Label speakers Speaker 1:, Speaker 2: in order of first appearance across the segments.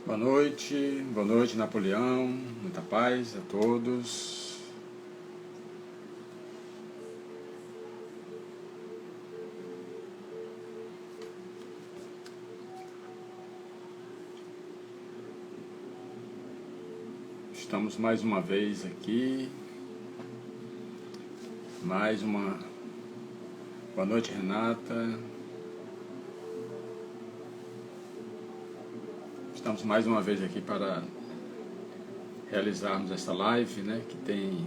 Speaker 1: Boa noite Napoleão, muita paz a todos. Estamos mais uma vez aqui, boa noite Renata. Estamos mais uma vez aqui para realizarmos essa live, né, que tem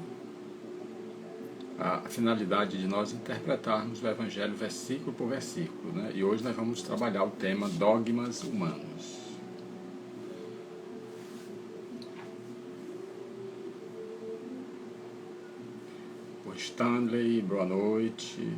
Speaker 1: a finalidade de nós interpretarmos o Evangelho versículo por versículo, né, e hoje nós vamos trabalhar o tema dogmas humanos. O Stanley, boa noite.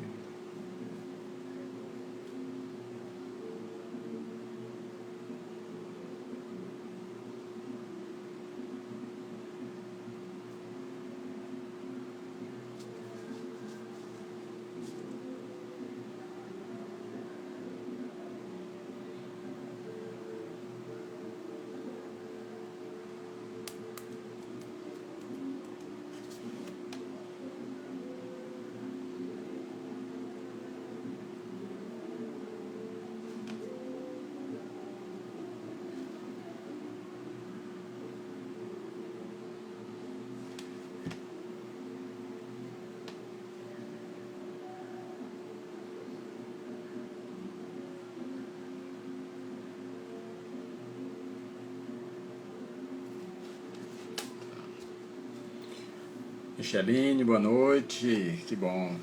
Speaker 1: Micheline, boa noite, que bom.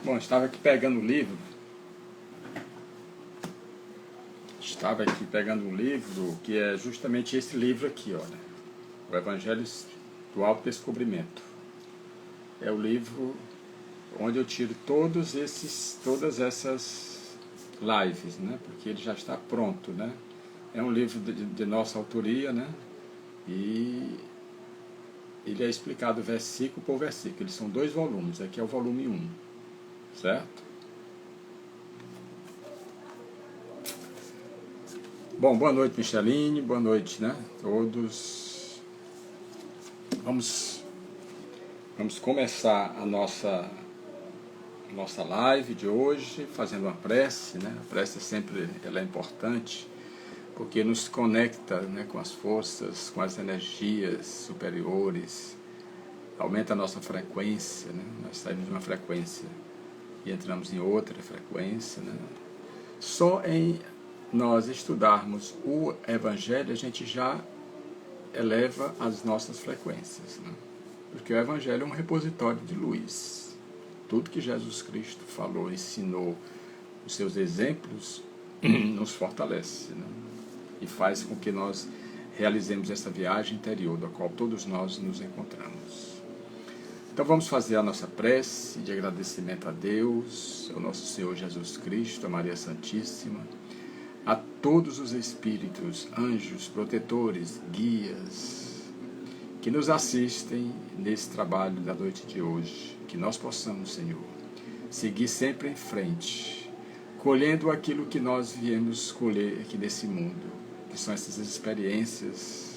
Speaker 1: Bom, estava aqui pegando um livro, que é justamente esse livro aqui, olha, o Evangelho do Autodescobrimento. É o livro onde eu tiro todas essas lives, né, porque ele já está pronto, né, é um livro de nossa autoria, né, e ele é explicado versículo por versículo, eles são 2 volumes, aqui é o volume 1. Certo? Bom, boa noite Micheline, boa noite, né, todos. Vamos começar a nossa live de hoje fazendo uma prece, né? A prece sempre ela é importante porque nos conecta, né, com as forças, com as energias superiores, aumenta a nossa frequência, né? Nós saímos de uma frequência e entramos em outra frequência, né? Só em nós estudarmos o Evangelho a gente já eleva as nossas frequências, né? Porque o Evangelho é um repositório de luz. Tudo que Jesus Cristo falou, ensinou, os seus exemplos nos fortalece, né? E faz com que nós realizemos essa viagem interior da qual todos nós nos encontramos. Então vamos fazer a nossa prece de agradecimento a Deus, ao nosso Senhor Jesus Cristo, a Maria Santíssima, a todos os espíritos, anjos, protetores, guias, que nos assistem nesse trabalho da noite de hoje, que nós possamos, Senhor, seguir sempre em frente, colhendo aquilo que nós viemos colher aqui nesse mundo, que são essas experiências.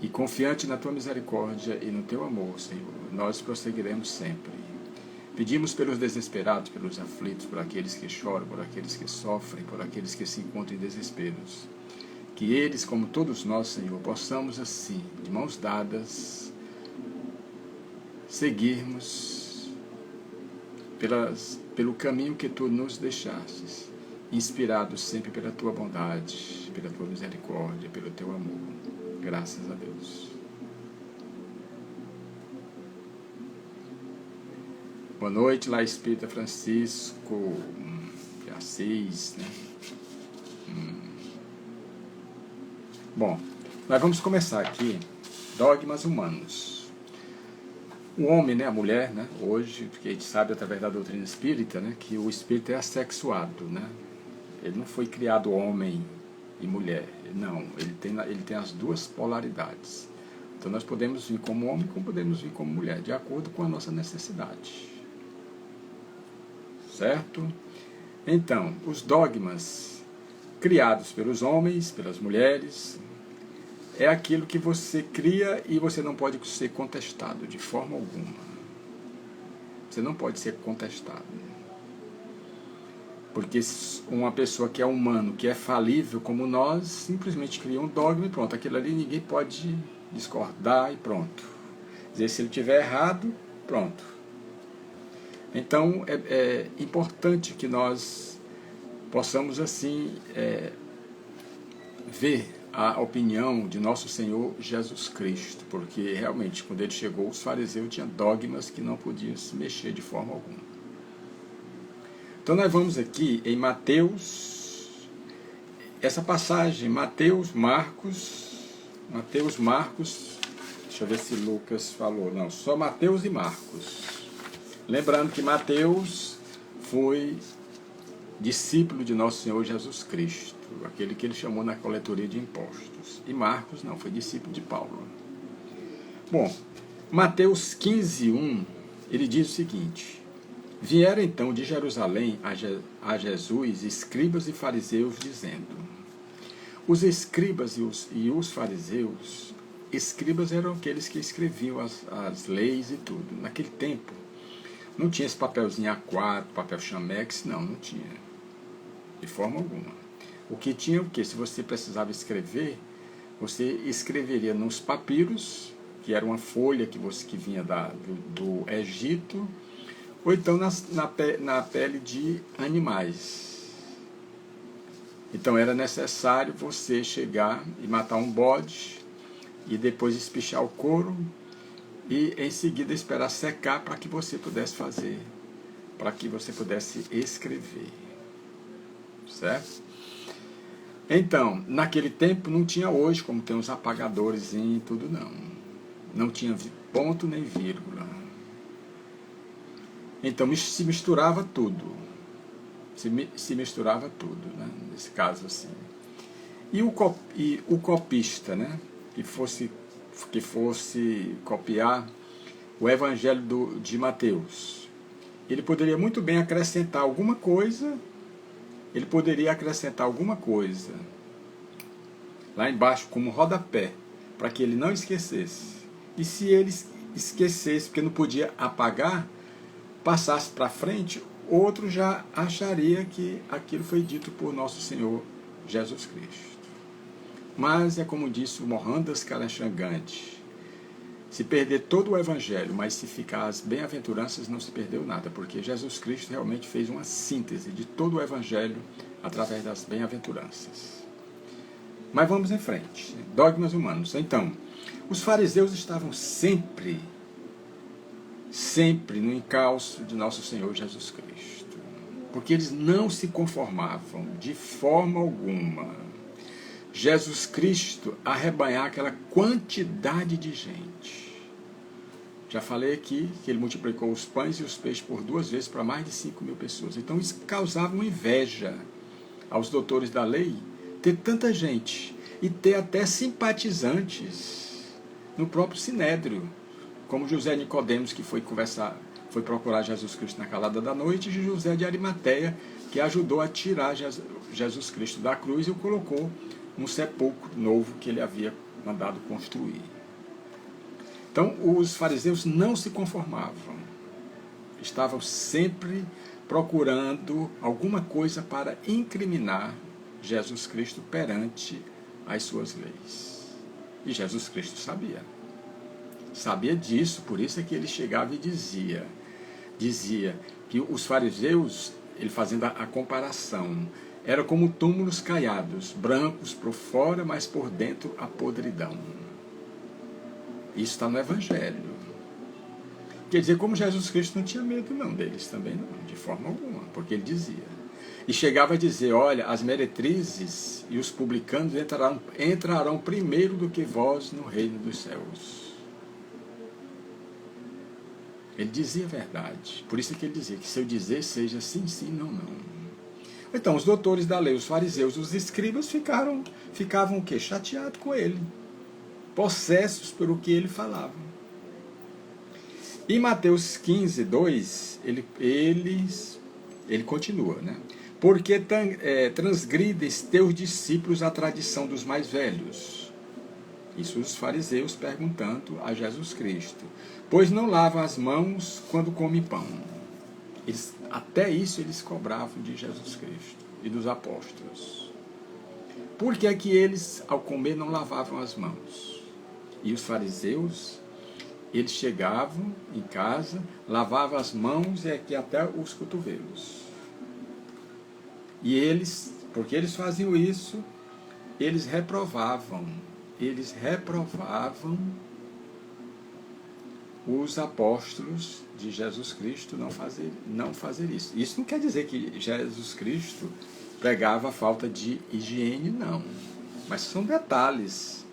Speaker 1: E confiante na Tua misericórdia e no Teu amor, Senhor, nós prosseguiremos sempre. Pedimos pelos desesperados, pelos aflitos, por aqueles que choram, por aqueles que sofrem, por aqueles que se encontram em desesperos. Que eles, como todos nós, Senhor, possamos assim, de mãos dadas, seguirmos pelo caminho que Tu nos deixastes, inspirados sempre pela Tua bondade, pela Tua misericórdia, pelo Teu amor. Graças a Deus. Boa noite, lá Espírita Francisco de Assis, né? Bom, nós vamos começar aqui, dogmas humanos. O homem, né, a mulher, né, hoje, porque a gente sabe através da doutrina espírita, né, que o espírito é assexuado, né? Ele não foi criado homem e mulher, não, ele tem as duas polaridades. Então nós podemos vir como homem, como podemos vir como mulher, de acordo com a nossa necessidade. Certo? Então, os dogmas criados pelos homens, pelas mulheres, é aquilo que você cria e você não pode ser contestado de forma alguma. Você não pode ser contestado. Porque uma pessoa que é humano, que é falível como nós, simplesmente cria um dogma e pronto. Aquilo ali ninguém pode discordar e pronto. Quer dizer, se ele estiver errado, pronto. Então é importante que nós possamos assim ver a opinião de nosso Senhor Jesus Cristo, porque realmente quando ele chegou, os fariseus tinham dogmas que não podiam se mexer de forma alguma. Então nós vamos aqui em Mateus, essa passagem, Mateus, Marcos, deixa eu ver se Lucas falou, não, só Mateus e Marcos. Lembrando que Mateus foi discípulo de nosso Senhor Jesus Cristo, aquele que ele chamou na coletoria de impostos. E Marcos não, foi discípulo de Paulo. Bom, Mateus 15:1, ele diz o seguinte: vieram então de Jerusalém a Jesus escribas e fariseus, dizendo... Os escribas e os fariseus, escribas eram aqueles que escreviam as leis e tudo. Naquele tempo, não tinha esse papelzinho A4, papel chamex, não tinha. De forma alguma. O que tinha, o que? Se você precisava escrever, você escreveria nos papiros, que era uma folha que vinha do Egito, ou então na pele de animais. Então era necessário você chegar e matar um bode, e depois espichar o couro, e em seguida esperar secar para que você pudesse fazer, para que você pudesse escrever. Certo? Então, naquele tempo não tinha hoje, como tem os apagadores e tudo, não. Não tinha ponto nem vírgula. Então se misturava tudo. Se misturava tudo, né? Nesse caso assim. E o copista, né? que fosse copiar o Evangelho de Mateus, ele poderia muito bem acrescentar alguma coisa, lá embaixo como rodapé, para que ele não esquecesse. E se ele esquecesse, porque não podia apagar, passasse para frente, outro já acharia que aquilo foi dito por nosso Senhor Jesus Cristo. Mas é como disse o Mohandas Karamchand Gandhi: se perder todo o Evangelho, mas se ficar as bem-aventuranças, não se perdeu nada, porque Jesus Cristo realmente fez uma síntese de todo o Evangelho através das bem-aventuranças. Mas vamos em frente. Dogmas humanos. Então, os fariseus estavam sempre no encalço de nosso Senhor Jesus Cristo, porque eles não se conformavam de forma alguma Jesus Cristo arrebanhar aquela quantidade de gente. Já falei aqui que ele multiplicou os pães e os peixes por 2 vezes para mais de 5.000 pessoas. Então isso causava uma inveja aos doutores da lei, ter tanta gente e ter até simpatizantes no próprio Sinédrio, como José Nicodemos, que foi procurar Jesus Cristo na calada da noite, e José de Arimateia, que ajudou a tirar Jesus Cristo da cruz e o colocou num sepulcro novo que ele havia mandado construir. Então, os fariseus não se conformavam. Estavam sempre procurando alguma coisa para incriminar Jesus Cristo perante as suas leis. E Jesus Cristo sabia. Sabia disso, por isso é que ele chegava e dizia que os fariseus, ele fazendo a comparação, eram como túmulos caiados, brancos por fora, mas por dentro a podridão. Isso está no Evangelho. Quer dizer, como Jesus Cristo não tinha medo não deles também, não, de forma alguma, porque ele dizia. E chegava a dizer, olha, as meretrizes e os publicanos entrarão primeiro do que vós no reino dos céus. Ele dizia a verdade. Por isso é que ele dizia que se eu dizer seja sim, sim, não, não. Então, os doutores da lei, os fariseus, os escribas ficavam o quê? Chateados com ele. Possessos pelo que ele falava. Em Mateus 15, 2, ele continua, né? Porque transgrides teus discípulos a tradição dos mais velhos. Isso os fariseus perguntando a Jesus Cristo. Pois não lavam as mãos quando comem pão. Até isso eles cobravam de Jesus Cristo e dos apóstolos. Por que é que eles, ao comer, não lavavam as mãos? E os fariseus, eles chegavam em casa, lavavam as mãos e aqui até os cotovelos. E eles, porque eles faziam isso, eles reprovavam os apóstolos de Jesus Cristo não fazer isso. Isso não quer dizer que Jesus Cristo pregava a falta de higiene, não. Mas são detalhes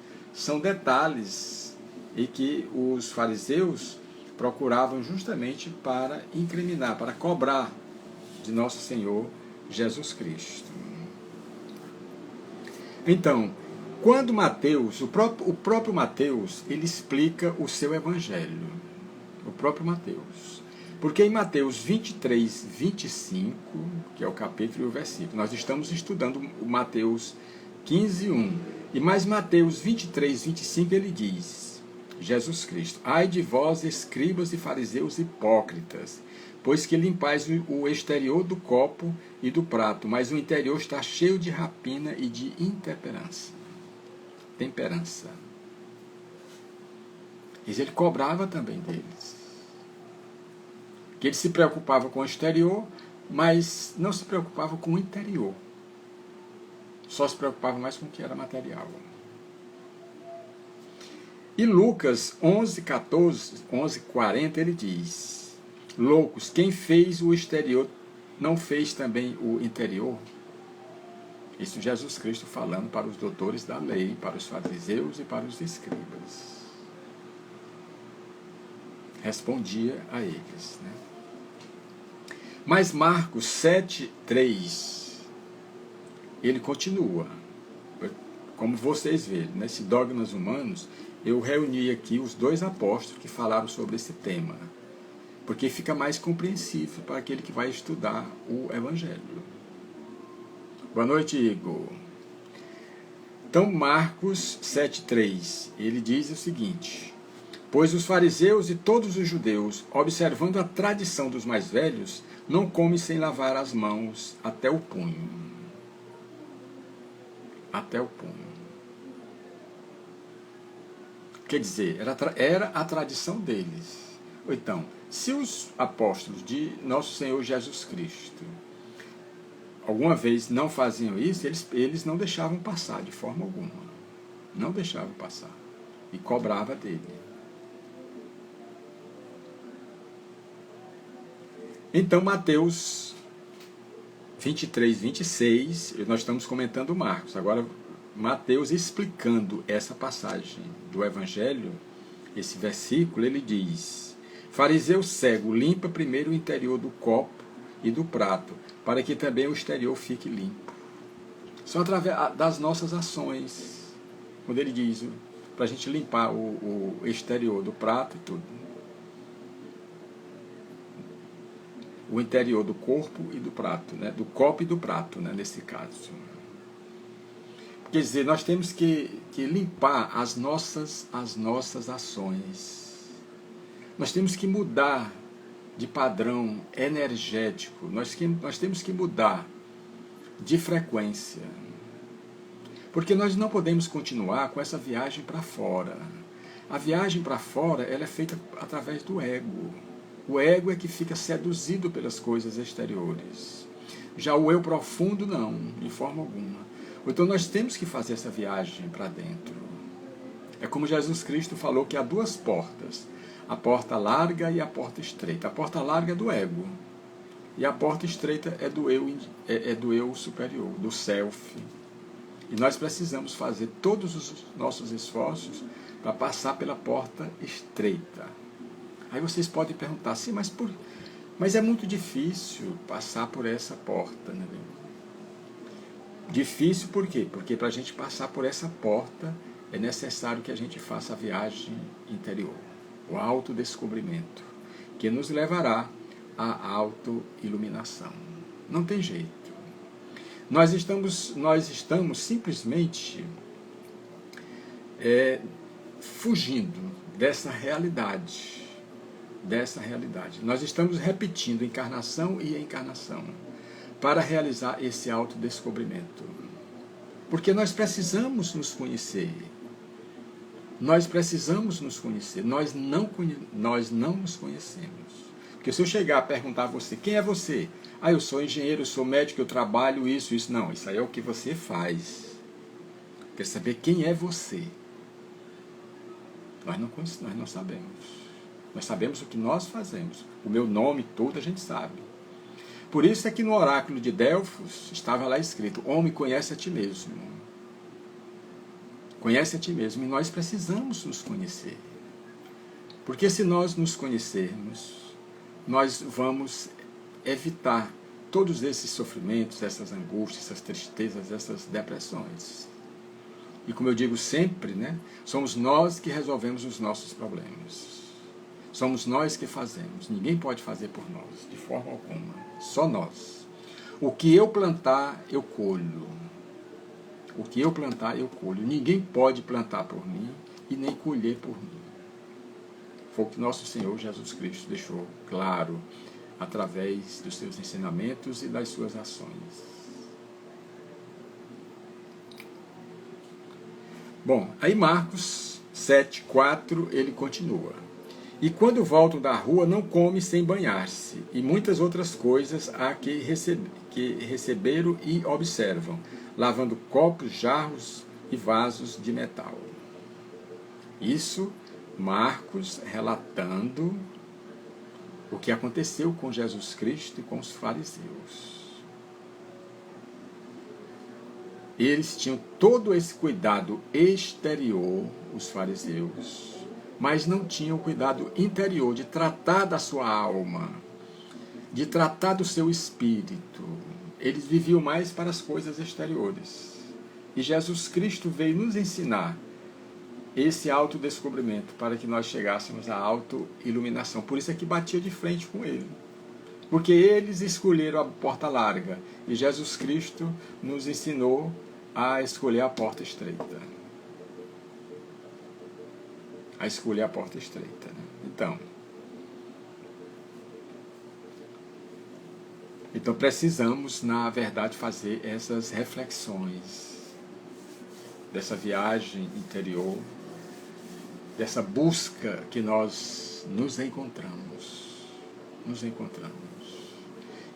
Speaker 1: e que os fariseus procuravam justamente para incriminar, para cobrar de nosso Senhor Jesus Cristo. Então, quando Mateus, o próprio Mateus, ele explica o seu evangelho. O próprio Mateus. Porque em Mateus 23, 25, que é o capítulo e o versículo, nós estamos estudando o Mateus 15, 1. E mais Mateus 23, 25, ele diz, Jesus Cristo, ai de vós, escribas e fariseus hipócritas, pois que limpais o exterior do copo e do prato, mas o interior está cheio de rapina e de intemperança. Ele cobrava também deles. Que ele se preocupava com o exterior, mas não se preocupava com o interior. Só se preocupava mais com o que era material. E Lucas 11, 40, ele diz, loucos, quem fez o exterior não fez também o interior? Isso Jesus Cristo falando para os doutores da lei, para os fariseus e para os escribas. Respondia a eles. Né? Mas Marcos 7, 3, ele continua. Como vocês veem, nesse Dogmas Humanos, eu reuni aqui os dois apóstolos que falaram sobre esse tema. Porque fica mais compreensível para aquele que vai estudar o Evangelho. Boa noite, Igor. Então, Marcos 7,3, ele diz o seguinte, pois os fariseus e todos os judeus, observando a tradição dos mais velhos, não comem sem lavar as mãos até o punho. Até o punho. Quer dizer, era a tradição deles. Então, se os apóstolos de nosso Senhor Jesus Cristo alguma vez não faziam isso, eles não deixavam passar de forma alguma. Não deixavam passar. E cobrava dele. Então, Mateus 23, 26, nós estamos comentando Marcos. Agora, Mateus explicando essa passagem do Evangelho, esse versículo, ele diz, fariseu cego, limpa primeiro o interior do copo e do prato, para que também o exterior fique limpo. Só através das nossas ações, quando ele diz, para a gente limpar o exterior do prato e tudo. O interior do corpo e do prato, né? Do copo e do prato, né? Nesse caso. Quer dizer, nós temos que limpar as nossas ações. Nós temos que mudar de padrão energético. Nós temos que mudar de frequência. Porque nós não podemos continuar com essa viagem para fora. A viagem para fora ela é feita através do ego. O ego é que fica seduzido pelas coisas exteriores. Já o eu profundo, não, de forma alguma. Então nós temos que fazer essa viagem para dentro. É como Jesus Cristo falou que há duas portas. A porta larga e a porta estreita. A porta larga é do ego. E a porta estreita é do eu superior, do self. E nós precisamos fazer todos os nossos esforços para passar pela porta estreita. Aí vocês podem perguntar, sim, mas é muito difícil passar por essa porta, né? Difícil por quê? Porque para a gente passar por essa porta é necessário que a gente faça a viagem interior, o autodescobrimento, que nos levará à autoiluminação. Não tem jeito. Nós estamos simplesmente fugindo dessa realidade. Nós estamos repetindo encarnação e encarnação para realizar esse autodescobrimento. Porque nós precisamos nos conhecer. Nós não nos conhecemos. Porque se eu chegar a perguntar a você, quem é você? Ah, eu sou engenheiro, eu sou médico, eu trabalho isso. Não, isso aí é o que você faz. Quer saber quem é você? Nós não sabemos. Nós sabemos o que nós fazemos. O meu nome todo a gente sabe. Por isso é que no oráculo de Delfos estava lá escrito, homem, conhece a ti mesmo. Conhece a ti mesmo. E nós precisamos nos conhecer. Porque se nós nos conhecermos, nós vamos evitar todos esses sofrimentos, essas angústias, essas tristezas, essas depressões. E como eu digo sempre, né, somos nós que resolvemos os nossos problemas. Somos nós que fazemos. Ninguém pode fazer por nós, de forma alguma. Só nós. O que eu plantar, eu colho. O que eu plantar, eu colho. Ninguém pode plantar por mim e nem colher por mim. Foi o que nosso Senhor Jesus Cristo deixou claro através dos seus ensinamentos e das suas ações. Bom, aí Marcos 7:4 ele continua. E quando voltam da rua, não come sem banhar-se, e muitas outras coisas há que receberam e observam, lavando copos, jarros e vasos de metal. Isso Marcos relatando o que aconteceu com Jesus Cristo e com os fariseus. Eles tinham todo esse cuidado exterior, os fariseus, mas não tinham o cuidado interior de tratar da sua alma, de tratar do seu espírito. Eles viviam mais para as coisas exteriores. E Jesus Cristo veio nos ensinar esse autodescobrimento, para que nós chegássemos à autoiluminação. Por isso é que batia de frente com ele. Porque eles escolheram a porta larga, e Jesus Cristo nos ensinou a escolher a porta estreita. A escolher a porta estreita. Né? Então precisamos, na verdade, fazer essas reflexões dessa viagem interior, dessa busca que nós nos encontramos.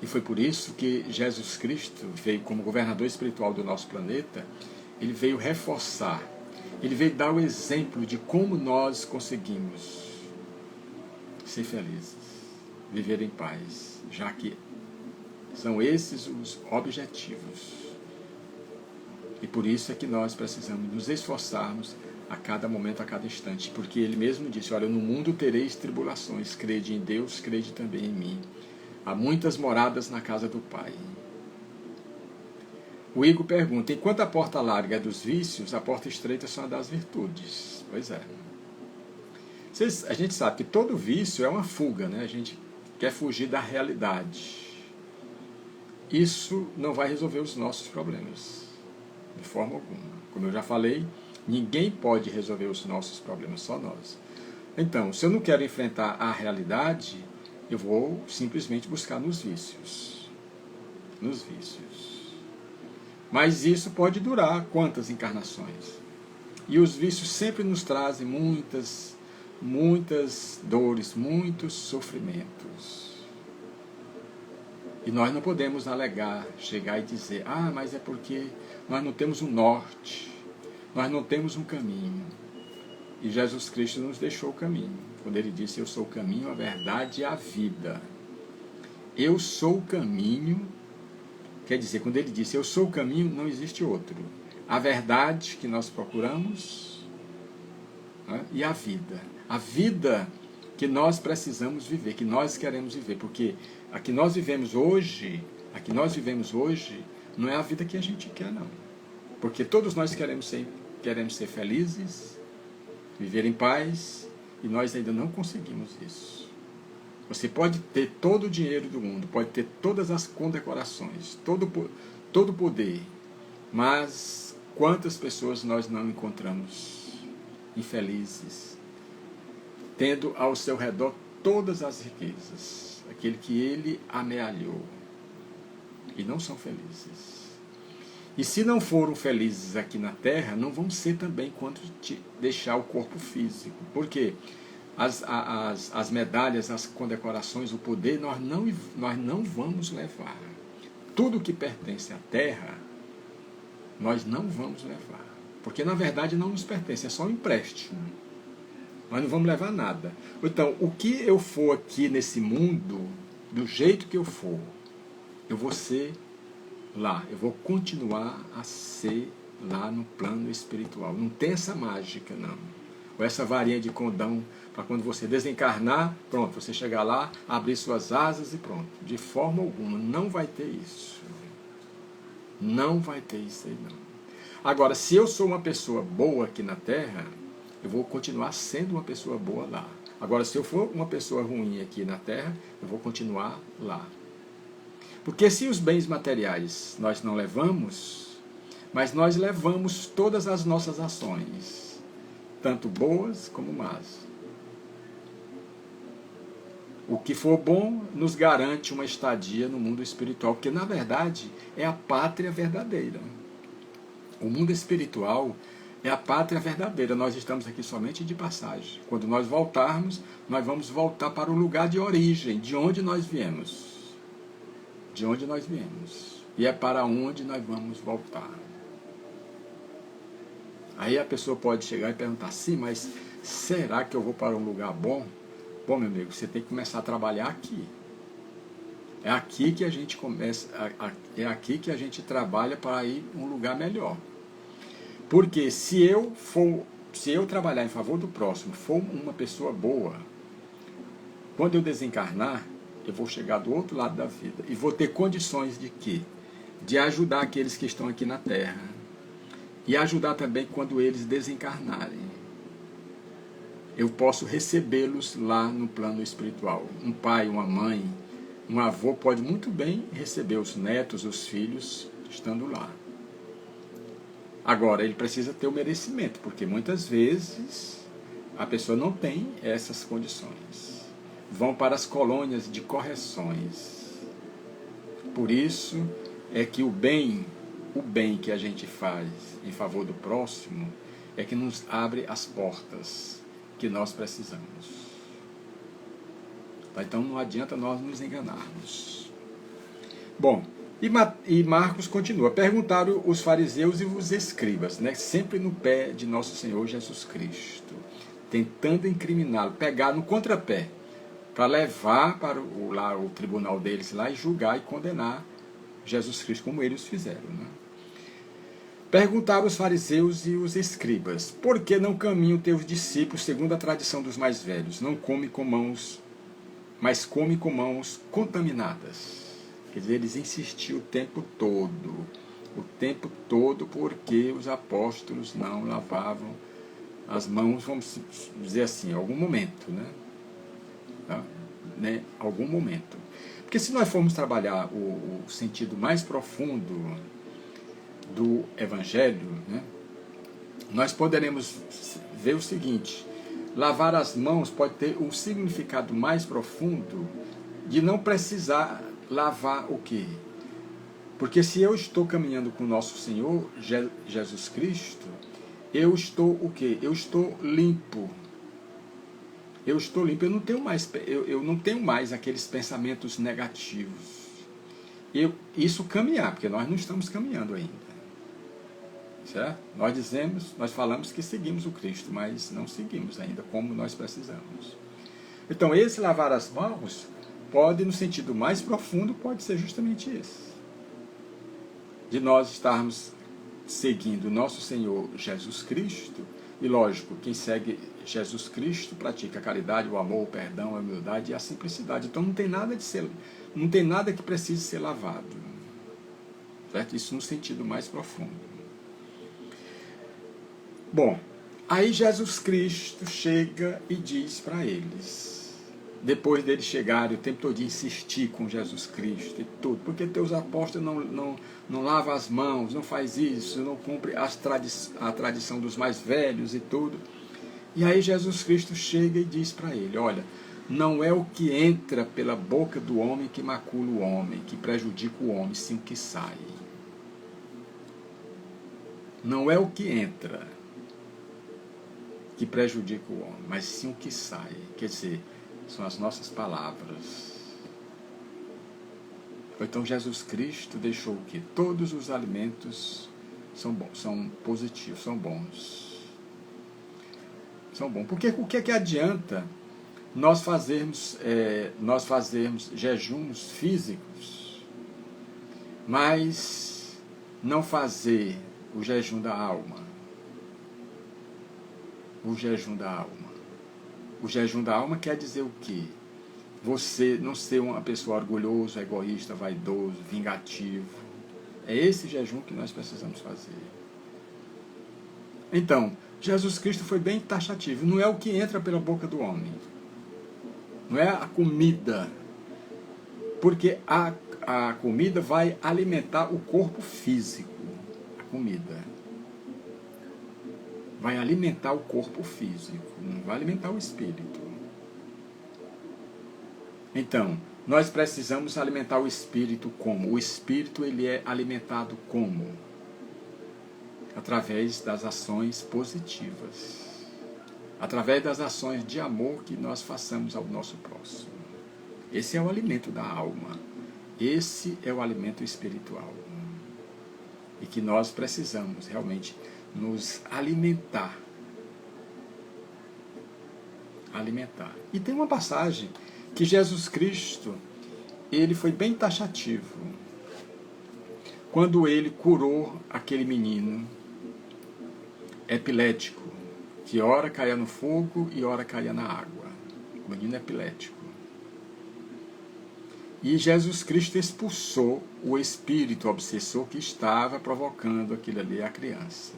Speaker 1: E foi por isso que Jesus Cristo veio como governador espiritual do nosso planeta, ele veio reforçar, ele veio dar o exemplo de como nós conseguimos ser felizes, viver em paz, já que são esses os objetivos. E por isso é que nós precisamos nos esforçarmos a cada momento, a cada instante, porque ele mesmo disse, olha, no mundo tereis tribulações, crede em Deus, crede também em mim. Há muitas moradas na casa do Pai. O Igor pergunta, enquanto a porta larga é dos vícios, a porta estreita são a das virtudes. Pois é. A gente sabe que todo vício é uma fuga, né? A gente quer fugir da realidade. Isso não vai resolver os nossos problemas, de forma alguma. Como eu já falei, ninguém pode resolver os nossos problemas, só nós. Então, se eu não quero enfrentar a realidade, eu vou simplesmente buscar nos vícios. Mas isso pode durar quantas encarnações? E os vícios sempre nos trazem muitas dores, muitos sofrimentos. E nós não podemos alegar, chegar e dizer, mas é porque nós não temos um norte, nós não temos um caminho. E Jesus Cristo nos deixou o caminho, quando ele disse: eu sou o caminho, a verdade e a vida. Eu sou o caminho, quer dizer, quando ele disse eu sou o caminho, não existe outro. A verdade que nós procuramos, né, e a vida. A vida que nós precisamos viver, que nós queremos viver, porque a que nós vivemos hoje, não é a vida que a gente quer, não. Porque todos nós queremos ser felizes, viver em paz, e nós ainda não conseguimos isso. Você pode ter todo o dinheiro do mundo, pode ter todas as condecorações, todo o poder, mas quantas pessoas nós não encontramos infelizes, tendo ao seu redor todas as riquezas, aquele que ele amealhou, e não são felizes. E se não foram felizes aqui na Terra, não vão ser também quando deixar o corpo físico. Por quê? As medalhas, as condecorações, o poder, nós não vamos levar. Tudo que pertence à Terra, nós não vamos levar. Porque, na verdade, não nos pertence, é só um empréstimo. Nós não vamos levar nada. Então, o que eu for aqui nesse mundo, do jeito que eu for, eu vou ser lá. Eu vou continuar a ser lá no plano espiritual. Não tem essa mágica, não. Ou essa varinha de condão, para quando você desencarnar, pronto, você chegar lá, abrir suas asas e pronto. De forma alguma, não vai ter isso. Não vai ter isso aí, não. Agora, se eu sou uma pessoa boa aqui na Terra, eu vou continuar sendo uma pessoa boa lá. Agora, se eu for uma pessoa ruim aqui na Terra, eu vou continuar lá. Porque se os bens materiais nós não levamos, mas nós levamos todas as nossas ações, tanto boas como más. O que for bom nos garante uma estadia no mundo espiritual, porque na verdade é a pátria verdadeira. O mundo espiritual é a pátria verdadeira. Nós estamos aqui somente de passagem. Quando nós voltarmos, nós vamos voltar para o lugar de origem, de onde nós viemos. De onde nós viemos. E é para onde nós vamos voltar. Aí a pessoa pode chegar e perguntar: sim, mas será que eu vou para um lugar bom? Bom, meu amigo, você tem que começar a trabalhar aqui. É aqui que a gente começa, é aqui que a gente trabalha para ir a um lugar melhor. Porque se eu trabalhar em favor do próximo, for uma pessoa boa, quando eu desencarnar, eu vou chegar do outro lado da vida e vou ter condições de quê? De ajudar aqueles que estão aqui na Terra. E ajudar também quando eles desencarnarem. Eu posso recebê-los lá no plano espiritual. Um pai, uma mãe, um avô pode muito bem receber os netos, os filhos, estando lá. Agora, ele precisa ter o merecimento, porque muitas vezes a pessoa não tem essas condições. Vão para as colônias de correções. Por isso é que o bem que a gente faz em favor do próximo é que nos abre as portas que nós precisamos. Tá? Então não adianta nós nos enganarmos. Bom, e Marcos continua: perguntaram os fariseus e os escribas, né, sempre no pé de nosso Senhor Jesus Cristo, tentando incriminá-lo, pegar no contrapé, para levar para o tribunal deles lá e julgar e condenar Jesus Cristo, como eles fizeram. Né? Perguntaram os fariseus e os escribas: por que não caminham teus discípulos segundo a tradição dos mais velhos? Não come com mãos, mas come com mãos contaminadas. Quer dizer, eles insistiam o tempo todo, porque os apóstolos não lavavam as mãos, vamos dizer assim, em algum momento, né? Tá? Né? Algum momento. Porque se nós formos trabalhar o sentido mais profundo do Evangelho, né, nós poderemos ver o seguinte: lavar as mãos pode ter um significado mais profundo de não precisar lavar o quê? Porque se eu estou caminhando com o nosso Senhor Jesus Cristo, eu estou o quê? Eu estou limpo. Eu estou limpo, eu não tenho mais aqueles pensamentos negativos. Isso caminhar, porque nós não estamos caminhando ainda. certo? Nós falamos que seguimos o Cristo, mas não seguimos ainda como nós precisamos. Então, esse lavar as mãos pode, no sentido mais profundo, pode ser justamente esse. De nós estarmos seguindo o nosso Senhor Jesus Cristo, e lógico, quem segue Jesus Cristo pratica a caridade, o amor, o perdão, a humildade e a simplicidade. Então não tem nada que precise ser lavado. Certo? Isso no sentido mais profundo. Bom, aí Jesus Cristo chega e diz para eles, depois deles chegarem o tempo todo de insistir com Jesus Cristo e tudo, porque teus apóstolos não lavam as mãos, não faz isso, não cumpre a tradição dos mais velhos e tudo. E aí Jesus Cristo chega e diz para ele, olha, não é o que entra pela boca do homem que macula o homem, que prejudica o homem, sim o que sai. Não é o que entra que prejudica o homem, mas sim o que sai. Quer dizer, são as nossas palavras. Então Jesus Cristo deixou que todos os alimentos são bons, são positivos, são bons. São bons. Porque o que é que adianta nós fazermos jejuns físicos, mas não fazer o jejum da alma? O jejum da alma. O jejum da alma quer dizer o quê? Você não ser uma pessoa orgulhosa, egoísta, vaidoso, vingativo. É esse jejum que nós precisamos fazer. Então, Jesus Cristo foi bem taxativo. Não é o que entra pela boca do homem. Não é a comida. Porque a comida vai alimentar o corpo físico. A comida vai alimentar o corpo físico, não vai alimentar o espírito. Então, nós precisamos alimentar o espírito como? O espírito ele é alimentado como? Através das ações positivas. Através das ações de amor que nós façamos ao nosso próximo. Esse é o alimento da alma. Esse é o alimento espiritual. E que nós precisamos realmente nos alimentar. Alimentar. E tem uma passagem que Jesus Cristo, ele foi bem taxativo. Quando ele curou aquele menino epilético, que ora caía no fogo e ora caía na água. O menino epilético. E Jesus Cristo expulsou o espírito obsessor que estava provocando aquilo ali, a criança.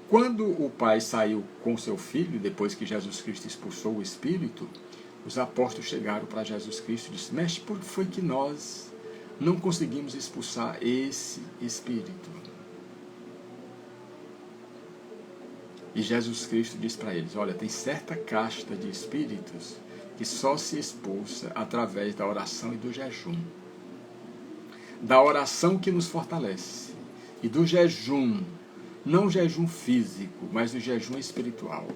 Speaker 1: Quando o pai saiu com seu filho, depois que Jesus Cristo expulsou o espírito, os apóstolos chegaram para Jesus Cristo e disseram, mestre, por que foi que nós não conseguimos expulsar esse espírito? E Jesus Cristo disse para eles, olha, tem certa casta de espíritos que só se expulsa através da oração e do jejum. Da oração que nos fortalece. E do jejum, não o jejum físico, mas o jejum espiritual.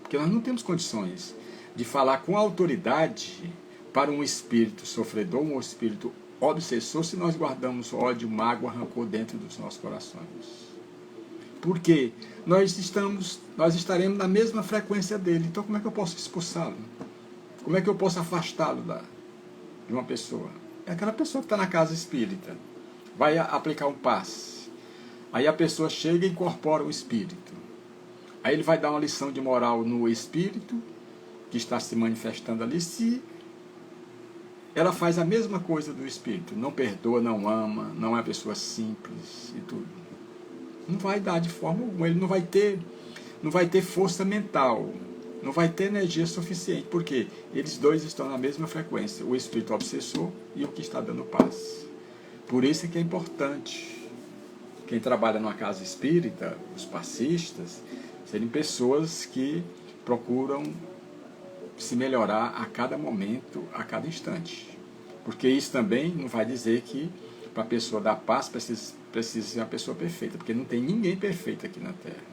Speaker 1: Porque nós não temos condições de falar com autoridade para um espírito sofredor, um espírito obsessor, se nós guardamos ódio, mágoa, rancor dentro dos nossos corações. Porque nós estaremos na mesma frequência dele. Então como é que eu posso expulsá-lo? Como é que eu posso afastá-lo de uma pessoa? É aquela pessoa que está na casa espírita. Vai aplicar um passe. Aí a pessoa chega e incorpora o espírito. Aí ele vai dar uma lição de moral no espírito que está se manifestando ali, se ela faz a mesma coisa do espírito. Não perdoa, não ama, não é uma pessoa simples e tudo. Não vai dar de forma alguma. Ele não vai ter força mental. Não vai ter energia suficiente, porque eles dois estão na mesma frequência, o espírito obsessor e o que está dando paz. Por isso é que é importante, quem trabalha numa casa espírita, os passistas, serem pessoas que procuram se melhorar a cada momento, a cada instante. Porque isso também não vai dizer que para a pessoa dar paz precisa ser uma pessoa perfeita, porque não tem ninguém perfeito aqui na Terra.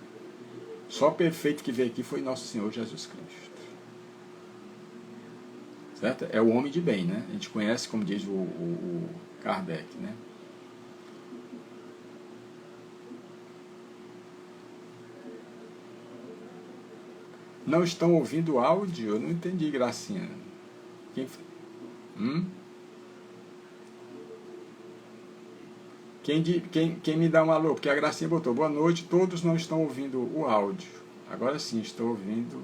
Speaker 1: Só perfeito que veio aqui foi nosso Senhor Jesus Cristo. Certo? É o homem de bem, né? A gente conhece, como diz o Kardec, né? não estão ouvindo o áudio? Eu não entendi, Gracinha. Quem... Quem me dá um alô? Porque a Gracinha botou, boa noite, todos não estão ouvindo o áudio. Agora sim, estou ouvindo.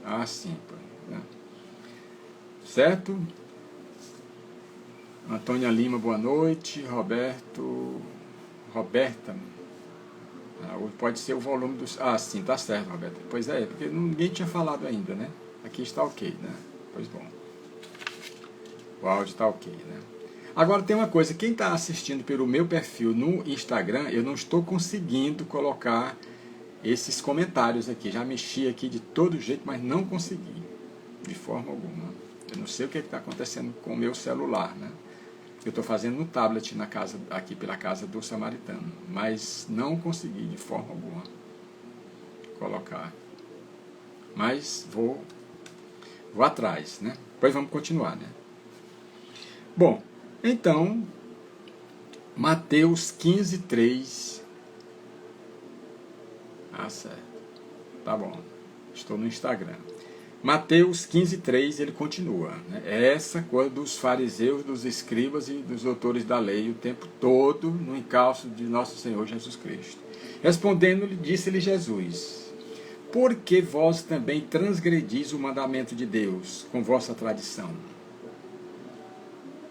Speaker 1: Ah, sim. Né? Certo? Antônia Lima, boa noite. Roberta. Pode ser o volume dos... Ah, sim, tá certo, Roberta. Pois é, porque ninguém tinha falado ainda, né? Aqui está ok, né? Pois bom. O áudio está ok, né? Agora tem uma coisa, quem está assistindo pelo meu perfil no Instagram, eu não estou conseguindo colocar esses comentários aqui. Já mexi aqui de todo jeito, mas não consegui, de forma alguma. Eu não sei o que está acontecendo com o meu celular, né? Eu estou fazendo no tablet na casa, aqui pela casa do Samaritano, mas não consegui de forma alguma colocar. Mas vou atrás, né? Depois vamos continuar, né? Bom, então, Mateus 15, 3. Ah, certo. Tá bom. Estou no Instagram. Mateus 15, 3, ele continua. Né? Essa coisa dos fariseus, dos escribas e dos doutores da lei o tempo todo no encalço de nosso Senhor Jesus Cristo. Respondendo-lhe, disse-lhe Jesus: por que vós também transgredis o mandamento de Deus com vossa tradição?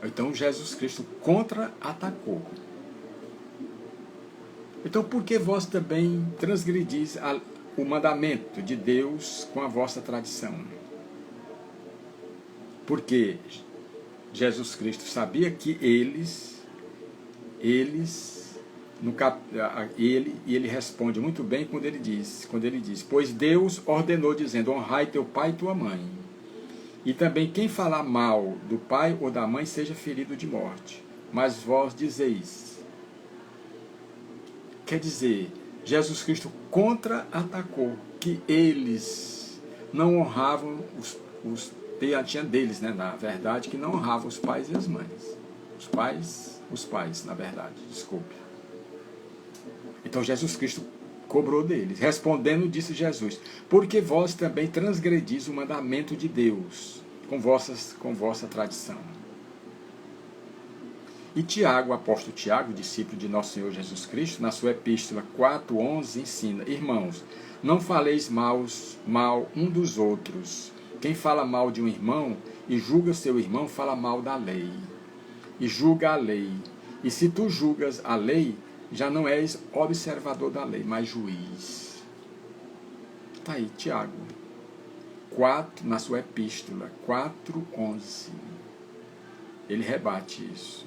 Speaker 1: Então Jesus Cristo contra-atacou. Então por que vós também transgredis o mandamento de Deus com a vossa tradição? Porque Jesus Cristo sabia que ele responde muito bem quando ele diz, pois Deus ordenou dizendo, honrai teu pai e tua mãe. E também quem falar mal do pai ou da mãe seja ferido de morte. Mas vós dizeis. Quer dizer, Jesus Cristo contra-atacou que eles não honravam tinha deles, né, na verdade, que não honravam os pais e as mães. Os pais, na verdade, desculpe. Então Jesus Cristo cobrou deles. Respondendo, disse Jesus, porque vós também transgredis o mandamento de Deus com vossa tradição. E Tiago, o apóstolo Tiago, discípulo de nosso Senhor Jesus Cristo, na sua epístola 4:11, ensina, irmãos, não faleis mal um dos outros. Quem fala mal de um irmão e julga seu irmão, fala mal da lei. E julga a lei. E se tu julgas a lei, já não és observador da lei, mas juiz. Está aí, Tiago, 4, na sua epístola 4:11. Ele rebate isso.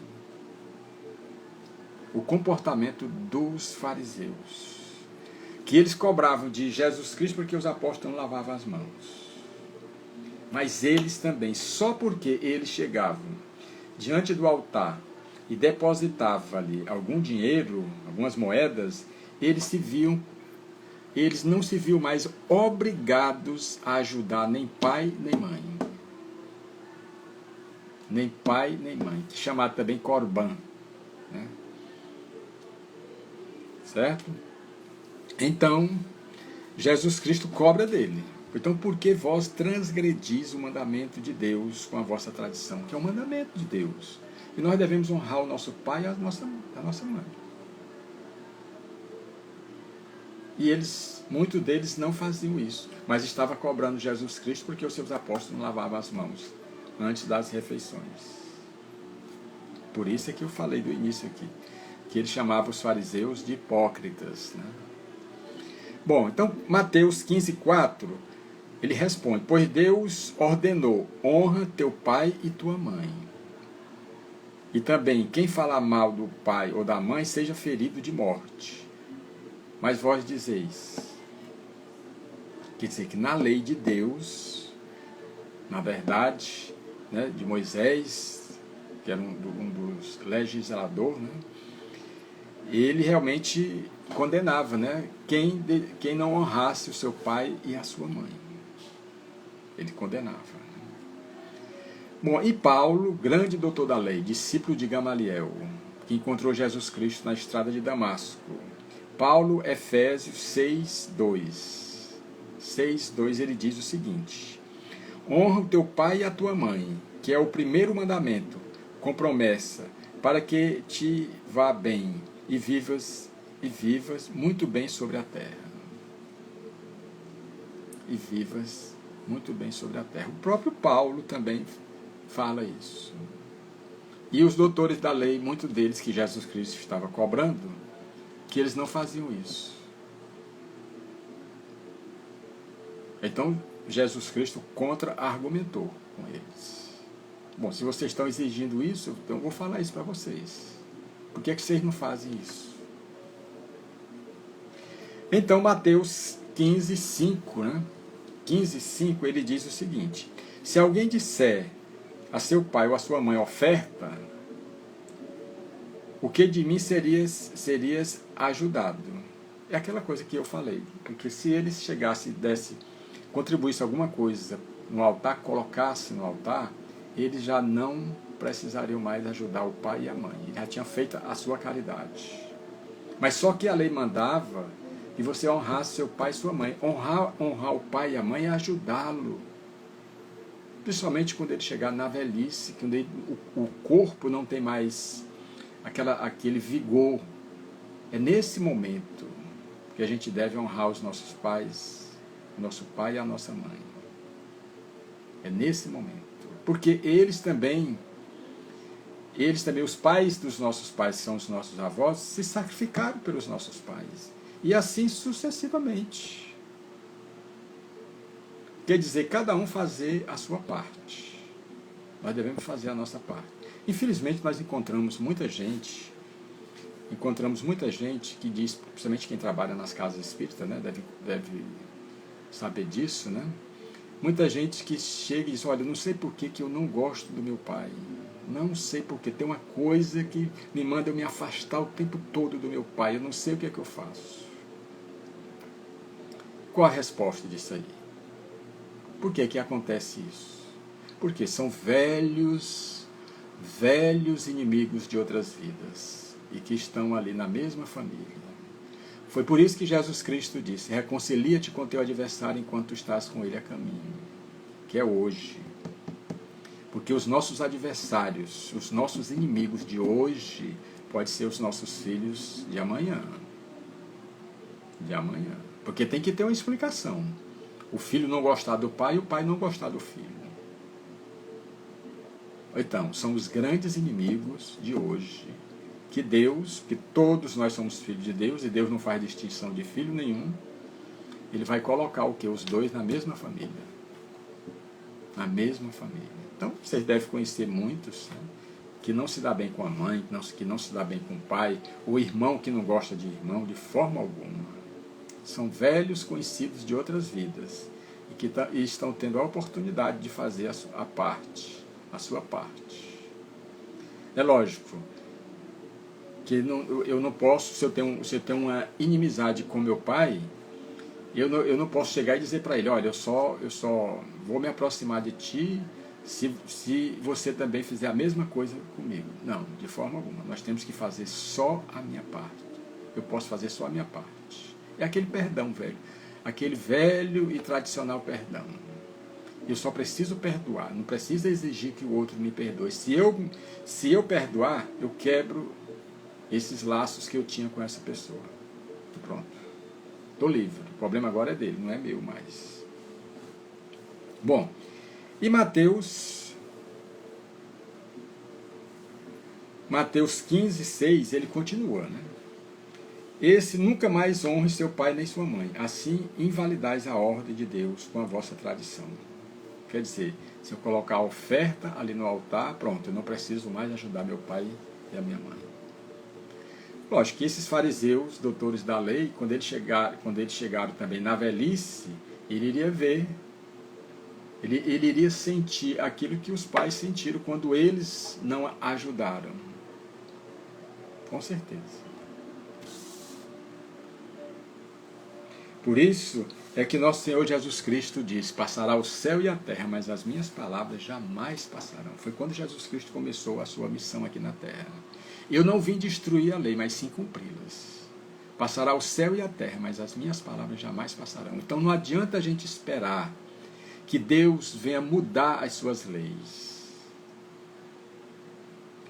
Speaker 1: O comportamento dos fariseus, que eles cobravam de Jesus Cristo porque os apóstolos não lavavam as mãos. Mas eles também, só porque eles chegavam diante do altar e depositavam ali algum dinheiro, algumas moedas, eles não se viam mais obrigados a ajudar nem pai nem mãe. Nem pai nem mãe, chamado também Corban, né? Certo? Então, Jesus Cristo cobra dele. Então, por que vós transgredis o mandamento de Deus com a vossa tradição? Que é o mandamento de Deus. E nós devemos honrar o nosso pai e a nossa mãe. E muitos deles não faziam isso, mas estavam cobrando Jesus Cristo porque os seus apóstolos não lavavam as mãos antes das refeições. Por isso é que eu falei do início aqui, que ele chamava os fariseus de hipócritas, né? Bom, então Mateus 15:4, ele responde, pois Deus ordenou, honra teu pai e tua mãe. E também, quem falar mal do pai ou da mãe, seja ferido de morte. Mas vós dizeis, quer dizer que na lei de Deus, na verdade, né, de Moisés, que era um dos legisladores, né, ele realmente condenava, né, quem não honrasse o seu pai e a sua mãe. Ele condenava. Bom, e Paulo, grande doutor da lei, discípulo de Gamaliel, que encontrou Jesus Cristo na estrada de Damasco. Paulo, Efésios 6:2. 6:2, ele diz o seguinte: honra o teu pai e a tua mãe, que é o primeiro mandamento, com promessa, para que te vá bem e vivas muito bem sobre a terra. E vivas muito bem sobre a terra. O próprio Paulo também fala isso. E os doutores da lei, muitos deles que Jesus Cristo estava cobrando, que eles não faziam isso. Então, Jesus Cristo contra-argumentou com eles. Bom, se vocês estão exigindo isso, então eu vou falar isso para vocês. Por que vocês não fazem isso? Então, Mateus 15:5, né? 15:5, ele diz o seguinte: se alguém disser a seu pai ou a sua mãe oferta, o que de mim serias ajudado? É aquela coisa que eu falei, porque se eles chegassem e contribuísse alguma coisa no altar, colocasse no altar, eles já não precisariam mais ajudar o pai e a mãe. Ele já tinha feito a sua caridade. Mas só que a lei mandava que você honrasse seu pai e sua mãe. Honrar o pai e a mãe é ajudá-lo. Principalmente quando ele chegar na velhice, quando o corpo não tem mais aquele vigor. É nesse momento que a gente deve honrar os nossos pais, o nosso pai e a nossa mãe. É nesse momento. Porque eles também, os pais dos nossos pais, que são os nossos avós, se sacrificaram pelos nossos pais. E assim sucessivamente. Quer dizer, cada um fazer a sua parte. Nós devemos fazer a nossa parte. Infelizmente, nós encontramos muita gente que diz, principalmente quem trabalha nas casas espíritas, né, deve saber disso, né? Muita gente que chega e diz: olha, não sei por que eu não gosto do meu pai. Não sei por que. Tem uma coisa que me manda eu me afastar o tempo todo do meu pai. Eu não sei o que é que eu faço. Qual a resposta disso aí? Por que que acontece isso? Porque são velhos inimigos de outras vidas e que estão ali na mesma família. Foi por isso que Jesus Cristo disse: reconcilia-te com teu adversário enquanto estás com ele a caminho, que é hoje. Porque os nossos adversários, os nossos inimigos de hoje, podem ser os nossos filhos de amanhã. De amanhã. Porque tem que ter uma explicação. O filho não gostar do pai e o pai não gostar do filho. Então, são os grandes inimigos de hoje. Que Deus, que todos nós somos filhos de Deus, e Deus não faz distinção de filho nenhum, Ele vai colocar o quê? Os dois na mesma família. Na mesma família. Então, vocês devem conhecer muitos, né, que não se dá bem com a mãe, que não se dá bem com o pai, o irmão que não gosta de irmão, de forma alguma. São velhos conhecidos de outras vidas e que estão tendo a oportunidade de fazer a sua parte. É lógico que eu não posso, se eu tenho uma inimizade com meu pai, eu não posso chegar e dizer para ele: olha, eu só vou me aproximar de ti se você também fizer a mesma coisa comigo. Não, de forma alguma. Nós temos que fazer só a minha parte. Eu posso fazer só a minha parte. É aquele perdão velho. Aquele velho e tradicional perdão. Eu só preciso perdoar. Não preciso exigir que o outro me perdoe. Se eu perdoar, eu quebro esses laços que eu tinha com essa pessoa. Pronto. Estou livre. O problema agora é dele, não é meu mais. Bom, e Mateus 15:6, ele continua, né? Esse nunca mais honre seu pai nem sua mãe, assim invalidais a ordem de Deus com a vossa tradição. Quer dizer, se eu colocar a oferta ali no altar, pronto, eu não preciso mais ajudar meu pai e a minha mãe. Lógico que esses fariseus, doutores da lei, quando eles chegaram também na velhice, ele iria ver, ele iria sentir aquilo que os pais sentiram quando eles não ajudaram. Com certeza. Por isso é que nosso Senhor Jesus Cristo diz: passará o céu e a terra, mas as minhas palavras jamais passarão. Foi quando Jesus Cristo começou a sua missão aqui na terra. Eu não vim destruir a lei, mas sim cumpri-las. Passará o céu e a terra, mas as minhas palavras jamais passarão. Então não adianta a gente esperar que Deus venha mudar as suas leis.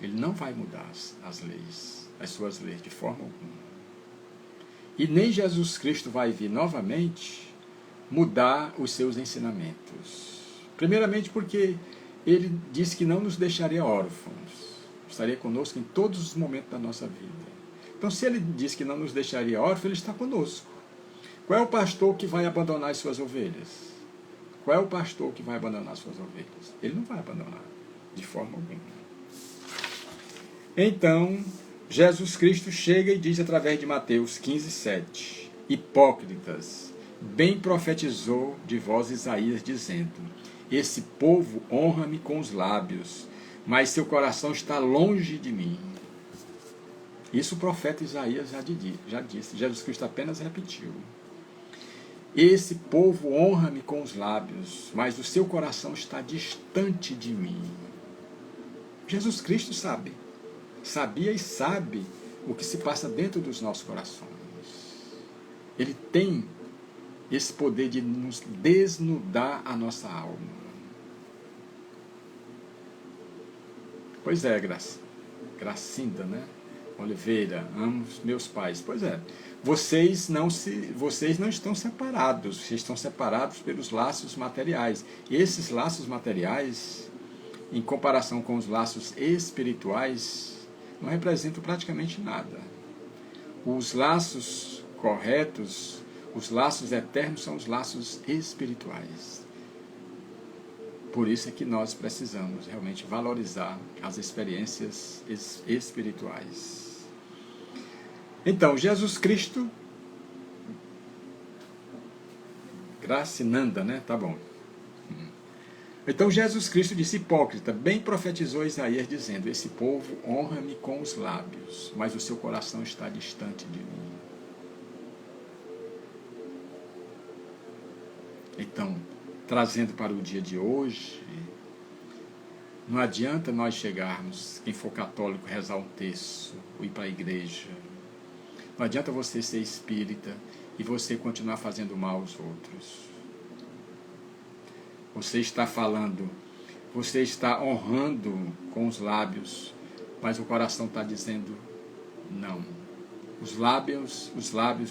Speaker 1: Ele não vai mudar as leis, as suas leis, de forma alguma. E nem Jesus Cristo vai vir novamente mudar os seus ensinamentos. Primeiramente porque ele disse que não nos deixaria órfãos. Estaria conosco em todos os momentos da nossa vida. Então, se ele disse que não nos deixaria órfãos, ele está conosco. Qual é o pastor que vai abandonar as suas ovelhas? Qual é o pastor que vai abandonar as suas ovelhas? Ele não vai abandonar, de forma alguma. Então, Jesus Cristo chega e diz através de Mateus 15:7: Hipócritas, bem profetizou de vós Isaías, dizendo: esse povo honra-me com os lábios, mas seu coração está longe de mim. Isso o profeta Isaías já disse, Jesus Cristo apenas repetiu. Esse povo honra-me com os lábios, mas o seu coração está distante de mim. Jesus Cristo sabia e sabe o que se passa dentro dos nossos corações. Ele tem esse poder de nos desnudar a nossa alma. Pois é, Gracinda, né? Oliveira, amo os meus pais. Pois é, vocês não estão separados, vocês estão separados pelos laços materiais. E esses laços materiais, em comparação com os laços espirituais, não representam praticamente nada. Os laços corretos, os laços eternos são os laços espirituais. Por isso é que nós precisamos realmente valorizar as experiências espirituais. Então, Jesus Cristo, Gracinanda, né? Tá bom. Então, Jesus Cristo disse: hipócrita, bem profetizou Isaías, dizendo: esse povo honra-me com os lábios, mas o seu coração está distante de mim. Então, trazendo para o dia de hoje, não adianta nós chegarmos, quem for católico, rezar um terço, ou ir para a igreja. Não adianta você ser espírita e você continuar fazendo mal aos outros. Você está falando, você está honrando com os lábios, mas o coração está dizendo não. Os lábios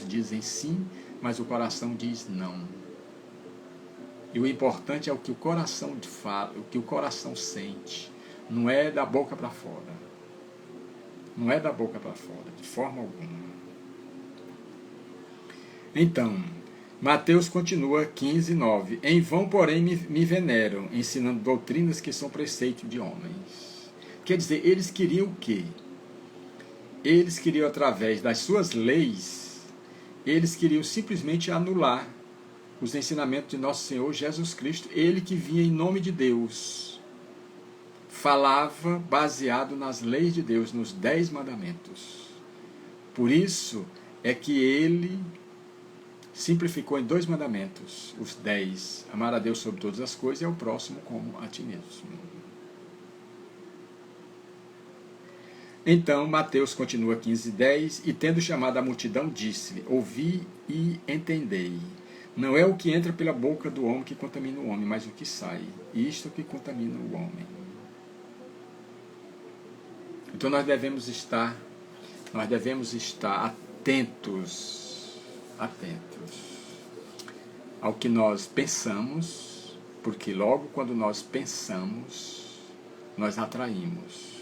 Speaker 1: dizem sim, mas o coração diz não. E o importante é o que o coração fala, o que o coração sente. Não é da boca para fora. Não é da boca para fora, de forma alguma. Então, Mateus continua 15:9. Em vão, porém, me veneram, ensinando doutrinas que são preceito de homens. Quer dizer, eles queriam o quê? Eles queriam, através das suas leis, eles queriam simplesmente anular os ensinamentos de nosso Senhor Jesus Cristo, ele que vinha em nome de Deus, falava baseado nas leis de Deus, nos 10 mandamentos. Por isso é que ele simplificou em 2 mandamentos, os 10, amar a Deus sobre todas as coisas e ao próximo como a ti mesmo. Então, Mateus continua 15:10, e tendo chamado a multidão, disse-lhe: ouvi e entendei. Não é o que entra pela boca do homem que contamina o homem, mas o que sai. Isto que contamina o homem. Então nós devemos estar atentos ao que nós pensamos, porque logo quando nós pensamos, nós atraímos.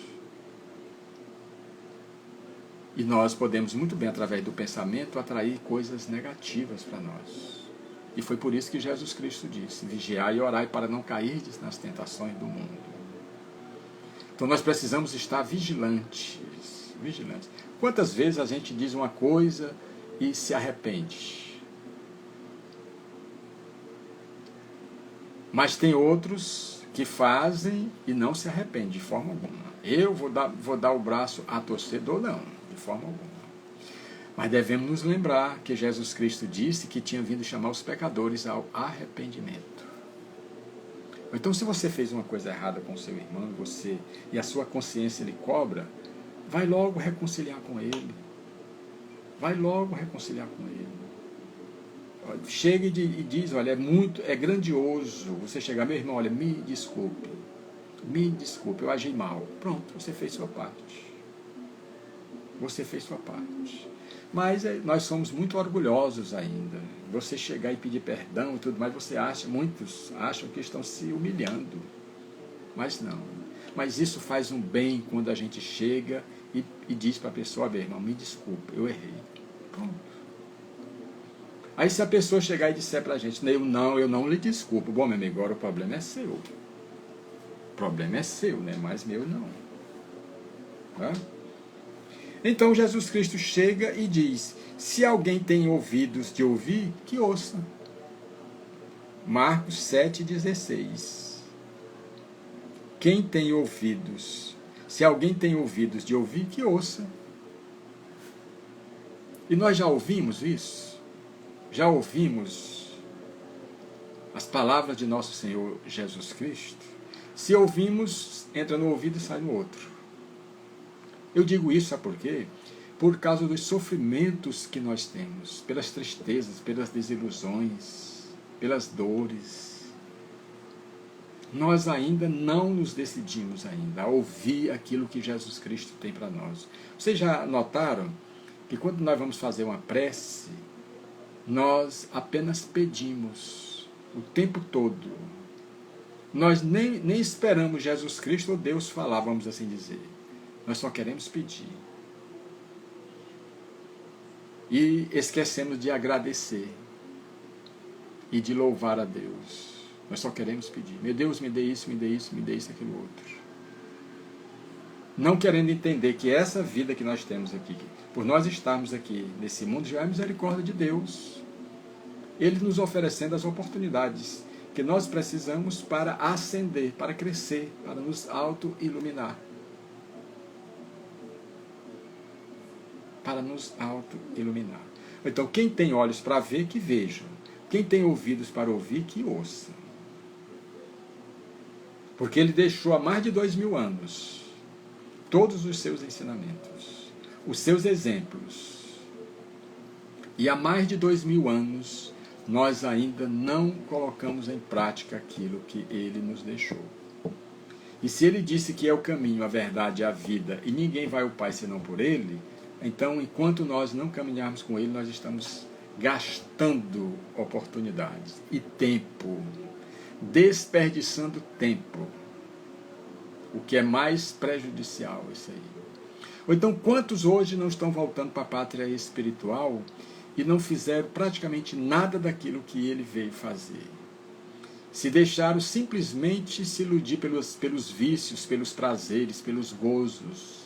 Speaker 1: E nós podemos muito bem, através do pensamento, atrair coisas negativas para nós. E foi por isso que Jesus Cristo disse: vigiai e orai para não cairdes nas tentações do mundo. Então nós precisamos estar vigilantes. Quantas vezes a gente diz uma coisa e se arrepende? Mas tem outros que fazem e não se arrependem de forma alguma. Eu vou dar o braço a torcedor, não, de forma alguma. Mas devemos nos lembrar que Jesus Cristo disse que tinha vindo chamar os pecadores ao arrependimento. Então, se você fez uma coisa errada com o seu irmão, e a sua consciência lhe cobra, vai logo reconciliar com ele. Vai logo reconciliar com ele. Chega e diz, olha, é grandioso você chegar, meu irmão, olha, me desculpe, eu agi mal. Pronto, você fez sua parte. Você fez sua parte. Mas nós somos muito orgulhosos ainda. Você chegar e pedir perdão e tudo mais, muitos acham que estão se humilhando. Mas não. Mas isso faz um bem quando a gente chega e diz para a pessoa, meu irmão, me desculpe, eu errei. Pronto. Aí se a pessoa chegar e disser para a gente, eu não lhe desculpo. Bom, meu amigo, agora o problema é seu. O problema é seu, né? Mas meu não. Tá? Então Jesus Cristo chega e diz, se alguém tem ouvidos de ouvir, que ouça. Marcos 7,16. Quem tem ouvidos, se alguém tem ouvidos de ouvir, que ouça. E nós já ouvimos isso? Já ouvimos as palavras de nosso Senhor Jesus Cristo? Se ouvimos, entra no ouvido e sai no outro. Eu digo isso, sabe por quê? Por causa dos sofrimentos que nós temos, pelas tristezas, pelas desilusões, pelas dores. Nós ainda não nos decidimos ainda a ouvir aquilo que Jesus Cristo tem para nós. Vocês já notaram que quando nós vamos fazer uma prece, nós apenas pedimos o tempo todo. Nós nem esperamos Jesus Cristo ou Deus falar, vamos assim dizer. Nós só queremos pedir. E esquecemos de agradecer e de louvar a Deus. Nós só queremos pedir. Meu Deus, me dê isso, me dê isso, me dê isso, aquilo outro. Não querendo entender que essa vida que nós temos aqui, por nós estarmos aqui nesse mundo, já é a misericórdia de Deus. Ele nos oferecendo as oportunidades que nós precisamos para ascender, para crescer, para nos auto-iluminar. Para nos auto-iluminar. Então, quem tem olhos para ver, que veja. Quem tem ouvidos para ouvir, que ouça. Porque ele deixou há mais de 2000 anos todos os seus ensinamentos, os seus exemplos. E há mais de 2000 anos, nós ainda não colocamos em prática aquilo que ele nos deixou. E se ele disse que é o caminho, a verdade e a vida, e ninguém vai ao Pai senão por ele, então, enquanto nós não caminharmos com ele, nós estamos gastando oportunidades e tempo, desperdiçando tempo, o que é mais prejudicial isso aí. Ou então, quantos hoje não estão voltando para a pátria espiritual e não fizeram praticamente nada daquilo que ele veio fazer? Se deixaram simplesmente se iludir pelos vícios, pelos prazeres, pelos gozos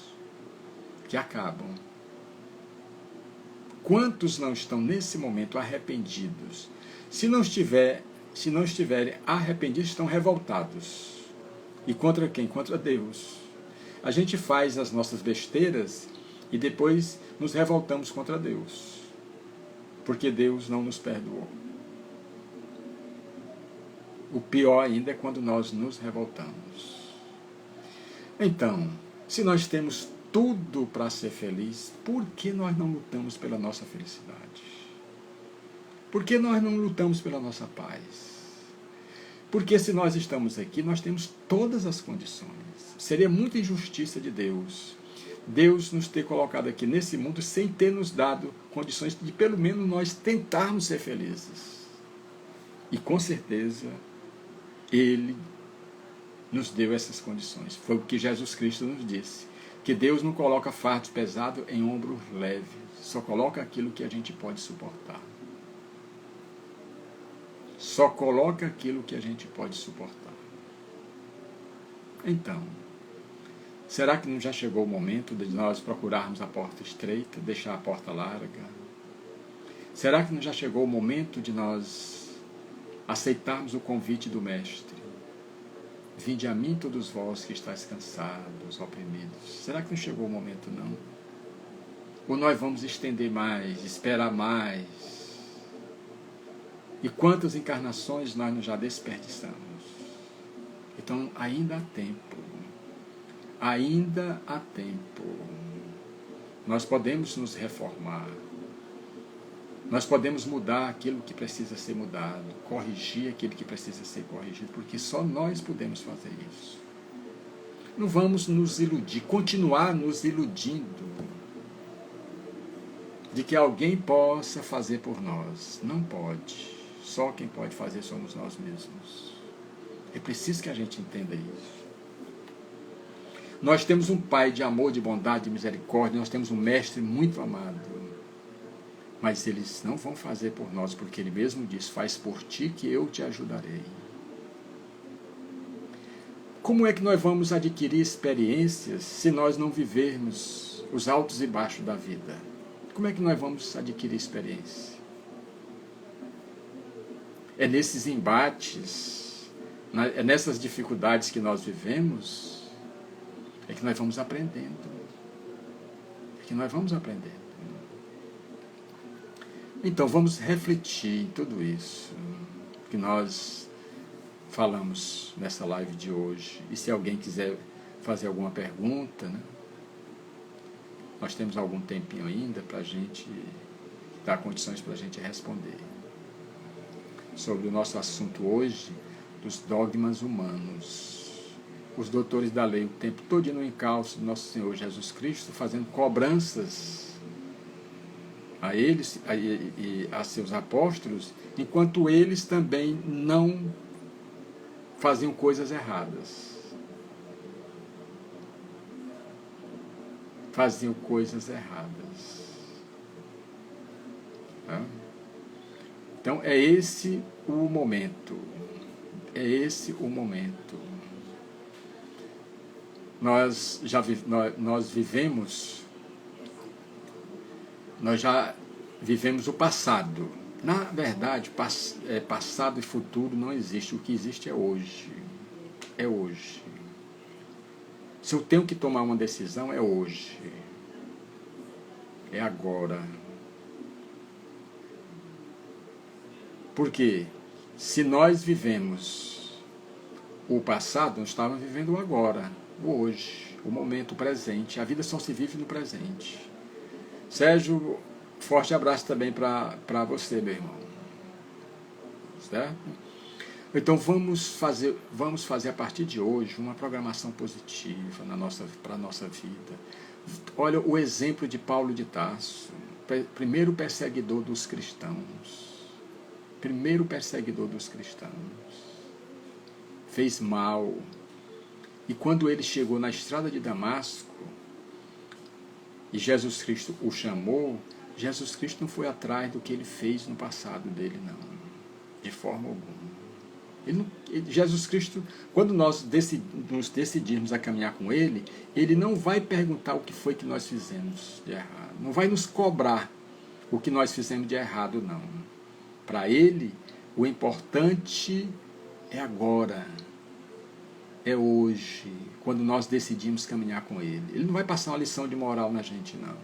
Speaker 1: que acabam. Quantos não estão nesse momento arrependidos? Se não estiverem arrependidos, estão revoltados. E contra quem? Contra Deus. A gente faz as nossas besteiras e depois nos revoltamos contra Deus. Porque Deus não nos perdoou. O pior ainda é quando nós nos revoltamos. Então, se nós temos tudo para ser feliz, por que nós não lutamos pela nossa felicidade? Por que nós não lutamos pela nossa paz? Porque se nós estamos aqui, nós temos todas as condições. Seria muita injustiça de Deus nos ter colocado aqui nesse mundo sem ter nos dado condições de pelo menos nós tentarmos ser felizes. E com certeza Ele nos deu essas condições. Foi o que Jesus Cristo nos disse. Que Deus não coloca fardo pesado em ombro leve. Só coloca aquilo que a gente pode suportar. Só coloca aquilo que a gente pode suportar. Então, será que não já chegou o momento de nós procurarmos a porta estreita, deixar a porta larga? Será que não já chegou o momento de nós aceitarmos o convite do Mestre? Vinde a mim todos vós que estáis cansados, oprimidos. Será que não chegou o momento, não? Ou nós vamos estender mais, esperar mais? E quantas encarnações nós não já desperdiçamos? Então, ainda há tempo. Ainda há tempo. Nós podemos nos reformar. Nós podemos mudar aquilo que precisa ser mudado, corrigir aquilo que precisa ser corrigido, porque só nós podemos fazer isso. Não vamos nos iludir, continuar nos iludindo de que alguém possa fazer por nós. Não pode. Só quem pode fazer somos nós mesmos. É preciso que a gente entenda isso. Nós temos um Pai de amor, de bondade, de misericórdia, nós temos um Mestre muito amado. Mas eles não vão fazer por nós, porque Ele mesmo diz, faz por ti que eu te ajudarei. Como é que nós vamos adquirir experiências se nós não vivermos os altos e baixos da vida? Como é que nós vamos adquirir experiência? É nesses embates, é nessas dificuldades que nós vivemos, é que nós vamos aprendendo. É que nós vamos aprendendo. Então, vamos refletir em tudo isso que nós falamos nessa live de hoje. E se alguém quiser fazer alguma pergunta, né? Nós temos algum tempinho ainda para a gente dar condições para a gente responder. Sobre o nosso assunto hoje, dos dogmas humanos. Os doutores da lei o tempo todo no encalço do nosso Senhor Jesus Cristo, fazendo cobranças a eles e a seus apóstolos, enquanto eles também não faziam coisas erradas. Faziam coisas erradas. Então, é esse o momento. É esse o momento. Nós já vivemos o passado. Na verdade, passado e futuro não existe. O que existe é hoje. É hoje. Se eu tenho que tomar uma decisão, é hoje. É agora. Porque se nós vivemos o passado, nós estamos vivendo o agora, o hoje, o momento, o presente. A vida só se vive no presente. Sérgio, forte abraço também para você, meu irmão. Certo? Então vamos fazer a partir de hoje uma programação positiva para a nossa vida. Olha o exemplo de Paulo de Tarso, primeiro perseguidor dos cristãos. Primeiro perseguidor dos cristãos. Fez mal. E quando ele chegou na estrada de Damasco, e Jesus Cristo o chamou, Jesus Cristo não foi atrás do que ele fez no passado dele, não. De forma alguma. Jesus Cristo, quando nós nos decidimos a caminhar com Ele, Ele não vai perguntar o que foi que nós fizemos de errado. Não vai nos cobrar o que nós fizemos de errado, não. Para Ele, o importante é agora. É hoje, quando nós decidimos caminhar com Ele. Ele não vai passar uma lição de moral na gente, não.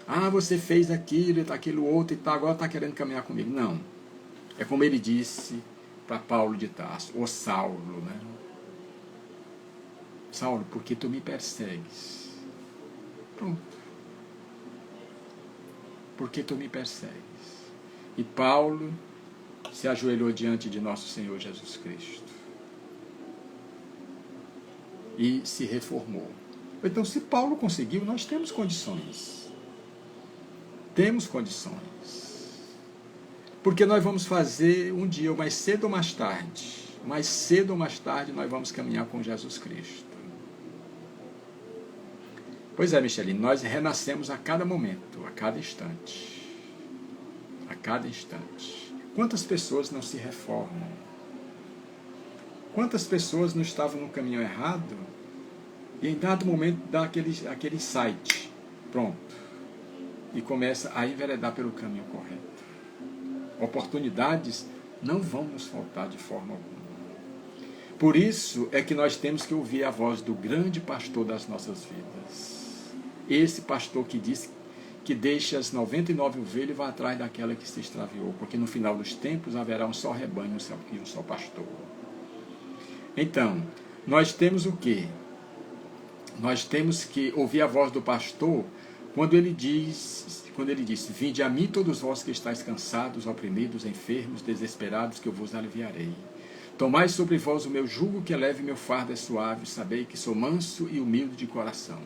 Speaker 1: Ah, você fez aquilo outro e agora está querendo caminhar comigo. Não. É como ele disse para Paulo de Tarso, ou Saulo, né? Saulo, porque tu me persegues? Pronto. Porque tu me persegues? E Paulo se ajoelhou diante de nosso Senhor Jesus Cristo. E se reformou. Então, se Paulo conseguiu, nós temos condições. Temos condições. Porque nós vamos fazer um dia, ou mais cedo ou mais tarde, nós vamos caminhar com Jesus Cristo. Pois é, Micheline, nós renascemos a cada momento, a cada instante. A cada instante. Quantas pessoas não se reformam? Quantas pessoas não estavam no caminho errado e em dado momento dá aquele insight, pronto, e começa a enveredar pelo caminho correto. Oportunidades não vão nos faltar de forma alguma. Por isso é que nós temos que ouvir a voz do grande pastor das nossas vidas. Esse pastor que diz que deixa as 99 ovelhas e vai atrás daquela que se extraviou, porque no final dos tempos haverá um só rebanho e um só pastor. Então, nós temos o quê? Nós temos que ouvir a voz do pastor, Quando ele diz, vinde a mim todos vós que estáis cansados, oprimidos, enfermos, desesperados, que eu vos aliviarei. Tomai sobre vós o meu jugo, que é leve, meu fardo é suave, sabei que sou manso e humilde de coração.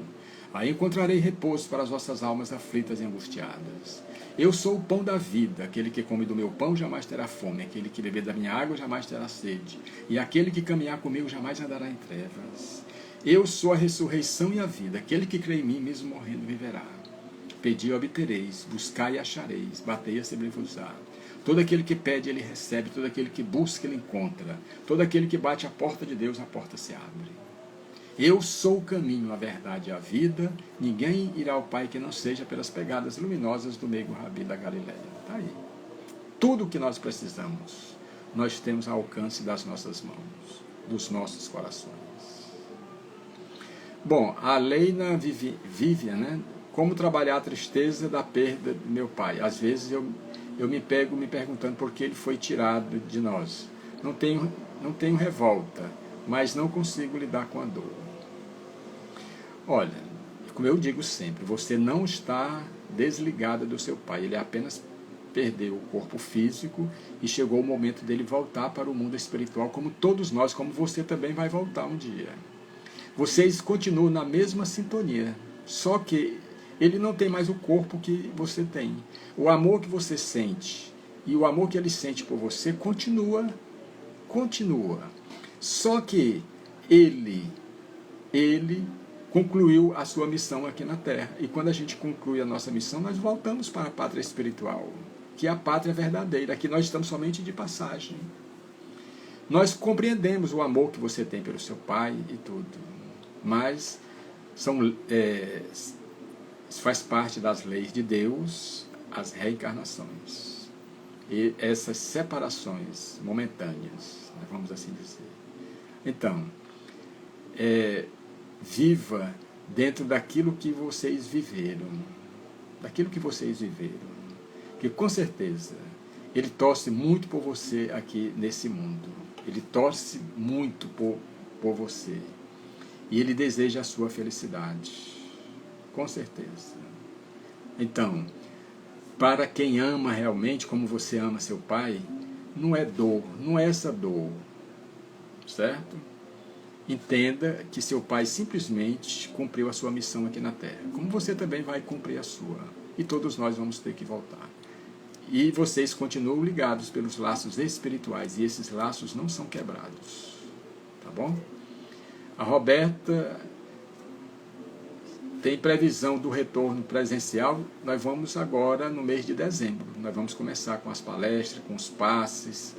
Speaker 1: Aí encontrarei repouso para as vossas almas aflitas e angustiadas. Eu sou o pão da vida, aquele que come do meu pão jamais terá fome, aquele que beber da minha água jamais terá sede, e aquele que caminhar comigo jamais andará em trevas. Eu sou a ressurreição e a vida, aquele que crê em mim, mesmo morrendo, viverá. Pedi e obtereis, buscai e achareis, batei e se-vos-á. Todo aquele que pede, ele recebe, todo aquele que busca, ele encontra. Todo aquele que bate a porta de Deus, a porta se abre. Eu sou o caminho, a verdade e a vida. Ninguém irá ao Pai que não seja pelas pegadas luminosas do meigo Rabi da Galileia. Está aí. Tudo o que nós precisamos, nós temos ao alcance das nossas mãos, dos nossos corações. Bom, a Leina Vivian, né? Como trabalhar a tristeza da perda do meu pai? Às vezes eu me pego me perguntando por que ele foi tirado de nós. Não tenho revolta, mas não consigo lidar com a dor. Olha, como eu digo sempre, você não está desligada do seu pai, ele apenas perdeu o corpo físico e chegou o momento dele voltar para o mundo espiritual, como todos nós, como você também vai voltar um dia. Vocês continuam na mesma sintonia, só que ele não tem mais o corpo que você tem. O amor que você sente e o amor que ele sente por você continua. Só que ele concluiu a sua missão aqui na Terra. E quando a gente conclui a nossa missão, nós voltamos para a pátria espiritual, que é a pátria verdadeira. Aqui nós estamos somente de passagem. Nós compreendemos o amor que você tem pelo seu pai e tudo, mas faz parte das leis de Deus as reencarnações e essas separações momentâneas, vamos assim dizer. Então, viva dentro daquilo que vocês viveram, que com certeza ele torce muito por você aqui nesse mundo, ele torce muito por você e ele deseja a sua felicidade, com certeza. Então, para quem ama realmente, como você ama seu pai, não é dor, não é essa dor, certo? Entenda que seu pai simplesmente cumpriu a sua missão aqui na Terra, como você também vai cumprir a sua, e todos nós vamos ter que voltar. E vocês continuam ligados pelos laços espirituais, e esses laços não são quebrados, tá bom? A Roberta tem previsão do retorno presencial. Nós vamos agora no mês de dezembro. Nós vamos começar com as palestras, com os passes,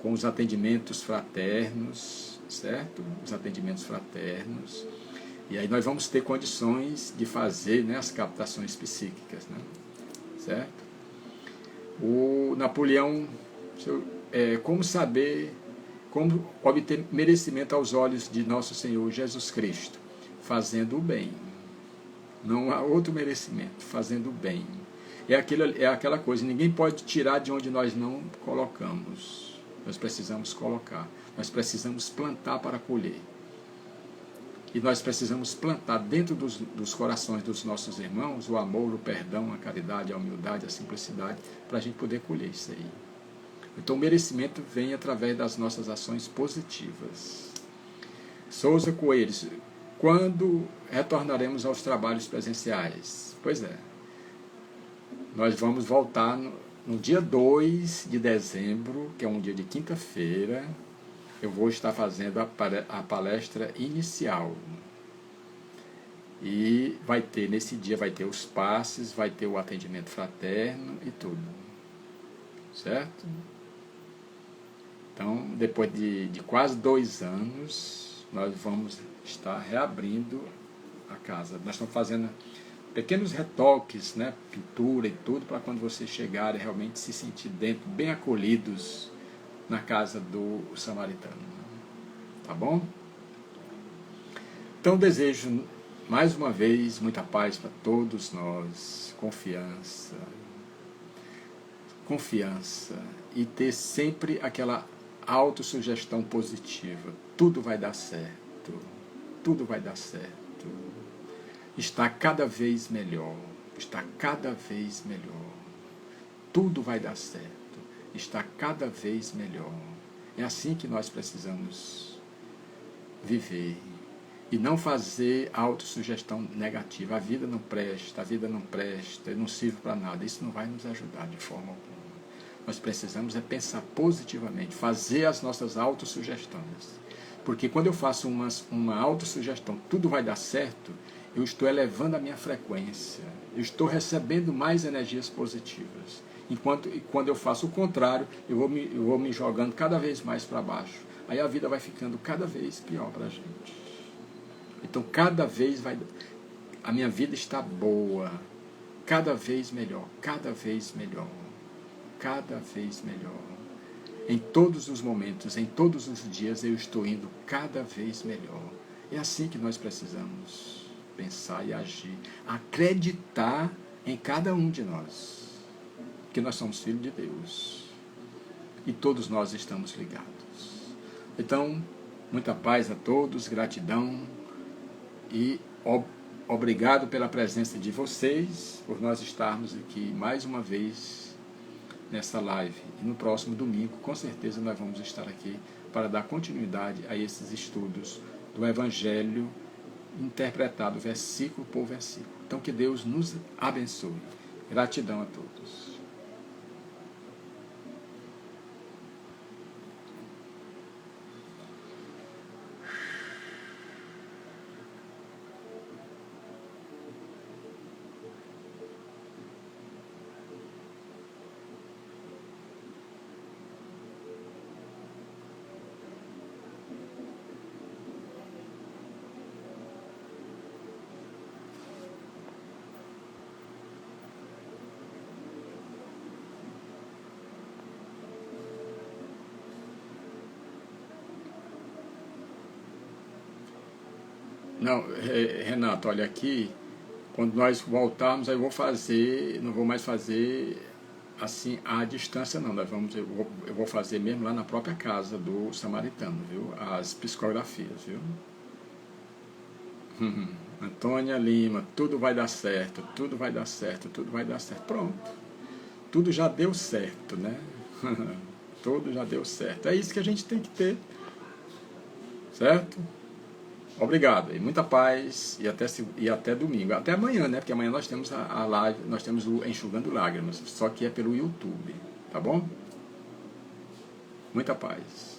Speaker 1: com os atendimentos fraternos, certo? Os atendimentos fraternos. E aí nós vamos ter condições de fazer, né, as captações psíquicas, né? Certo? O Napoleão, como obter merecimento aos olhos de nosso Senhor Jesus Cristo? Fazendo o bem. Não há outro merecimento, fazendo o bem. É aquela coisa, ninguém pode tirar de onde nós não colocamos. Nós precisamos colocar. Nós precisamos plantar para colher. E nós precisamos plantar dentro dos corações dos nossos irmãos o amor, o perdão, a caridade, a humildade, a simplicidade, para a gente poder colher isso aí. Então o merecimento vem através das nossas ações positivas. Souza Coelho, quando retornaremos aos trabalhos presenciais? Pois é, nós vamos voltar no dia 2 de dezembro, que é um dia de quinta-feira. Eu vou estar fazendo a palestra inicial. E nesse dia vai ter os passes, vai ter o atendimento fraterno e tudo. Certo? Então, depois de quase 2 anos, nós vamos estar reabrindo a casa. Nós estamos fazendo pequenos retoques, né, pintura e tudo, para quando vocês chegarem realmente se sentir dentro, bem acolhidos na casa do samaritano. Tá bom? Então desejo mais uma vez muita paz para todos nós, confiança e ter sempre aquela autossugestão positiva. Tudo vai dar certo. Tudo vai dar certo. Está cada vez melhor. está cada vez melhor. Tudo vai dar certo. Está cada vez melhor. É assim que nós precisamos viver. E não fazer autossugestão negativa. A vida não presta, eu não sirvo para nada. Isso não vai nos ajudar de forma alguma. Nós precisamos pensar positivamente, fazer as nossas autossugestões. Porque quando eu faço uma autossugestão, tudo vai dar certo, eu estou elevando a minha frequência, eu estou recebendo mais energias positivas. E quando eu faço o contrário, eu vou me jogando cada vez mais para baixo. Aí a vida vai ficando cada vez pior para a gente. Então cada vez a minha vida está boa, cada vez melhor, cada vez melhor, cada vez melhor. Em todos os momentos, em todos os dias, eu estou indo cada vez melhor. É assim que nós precisamos pensar e agir. Acreditar em cada um de nós. Que nós somos filhos de Deus. E todos nós estamos ligados. Então, muita paz a todos, gratidão. E obrigado pela presença de vocês, por nós estarmos aqui mais uma vez nessa live. E no próximo domingo, com certeza, nós vamos estar aqui para dar continuidade a esses estudos do Evangelho interpretado versículo por versículo. Então, que Deus nos abençoe. Gratidão a todos. Não, Renato, olha aqui, quando nós voltarmos, aí eu vou fazer, não vou mais fazer assim à distância não, eu vou fazer mesmo lá na própria casa do samaritano, viu? As psicografias, viu? Antônia Lima, tudo vai dar certo, tudo vai dar certo, tudo vai dar certo. Pronto, tudo já deu certo, né? Tudo já deu certo. É isso que a gente tem que ter, certo? Obrigado, e muita paz, e até domingo, até amanhã, né? Porque amanhã nós temos a live, nós temos o Enxugando Lágrimas, só que é pelo YouTube, tá bom? Muita paz.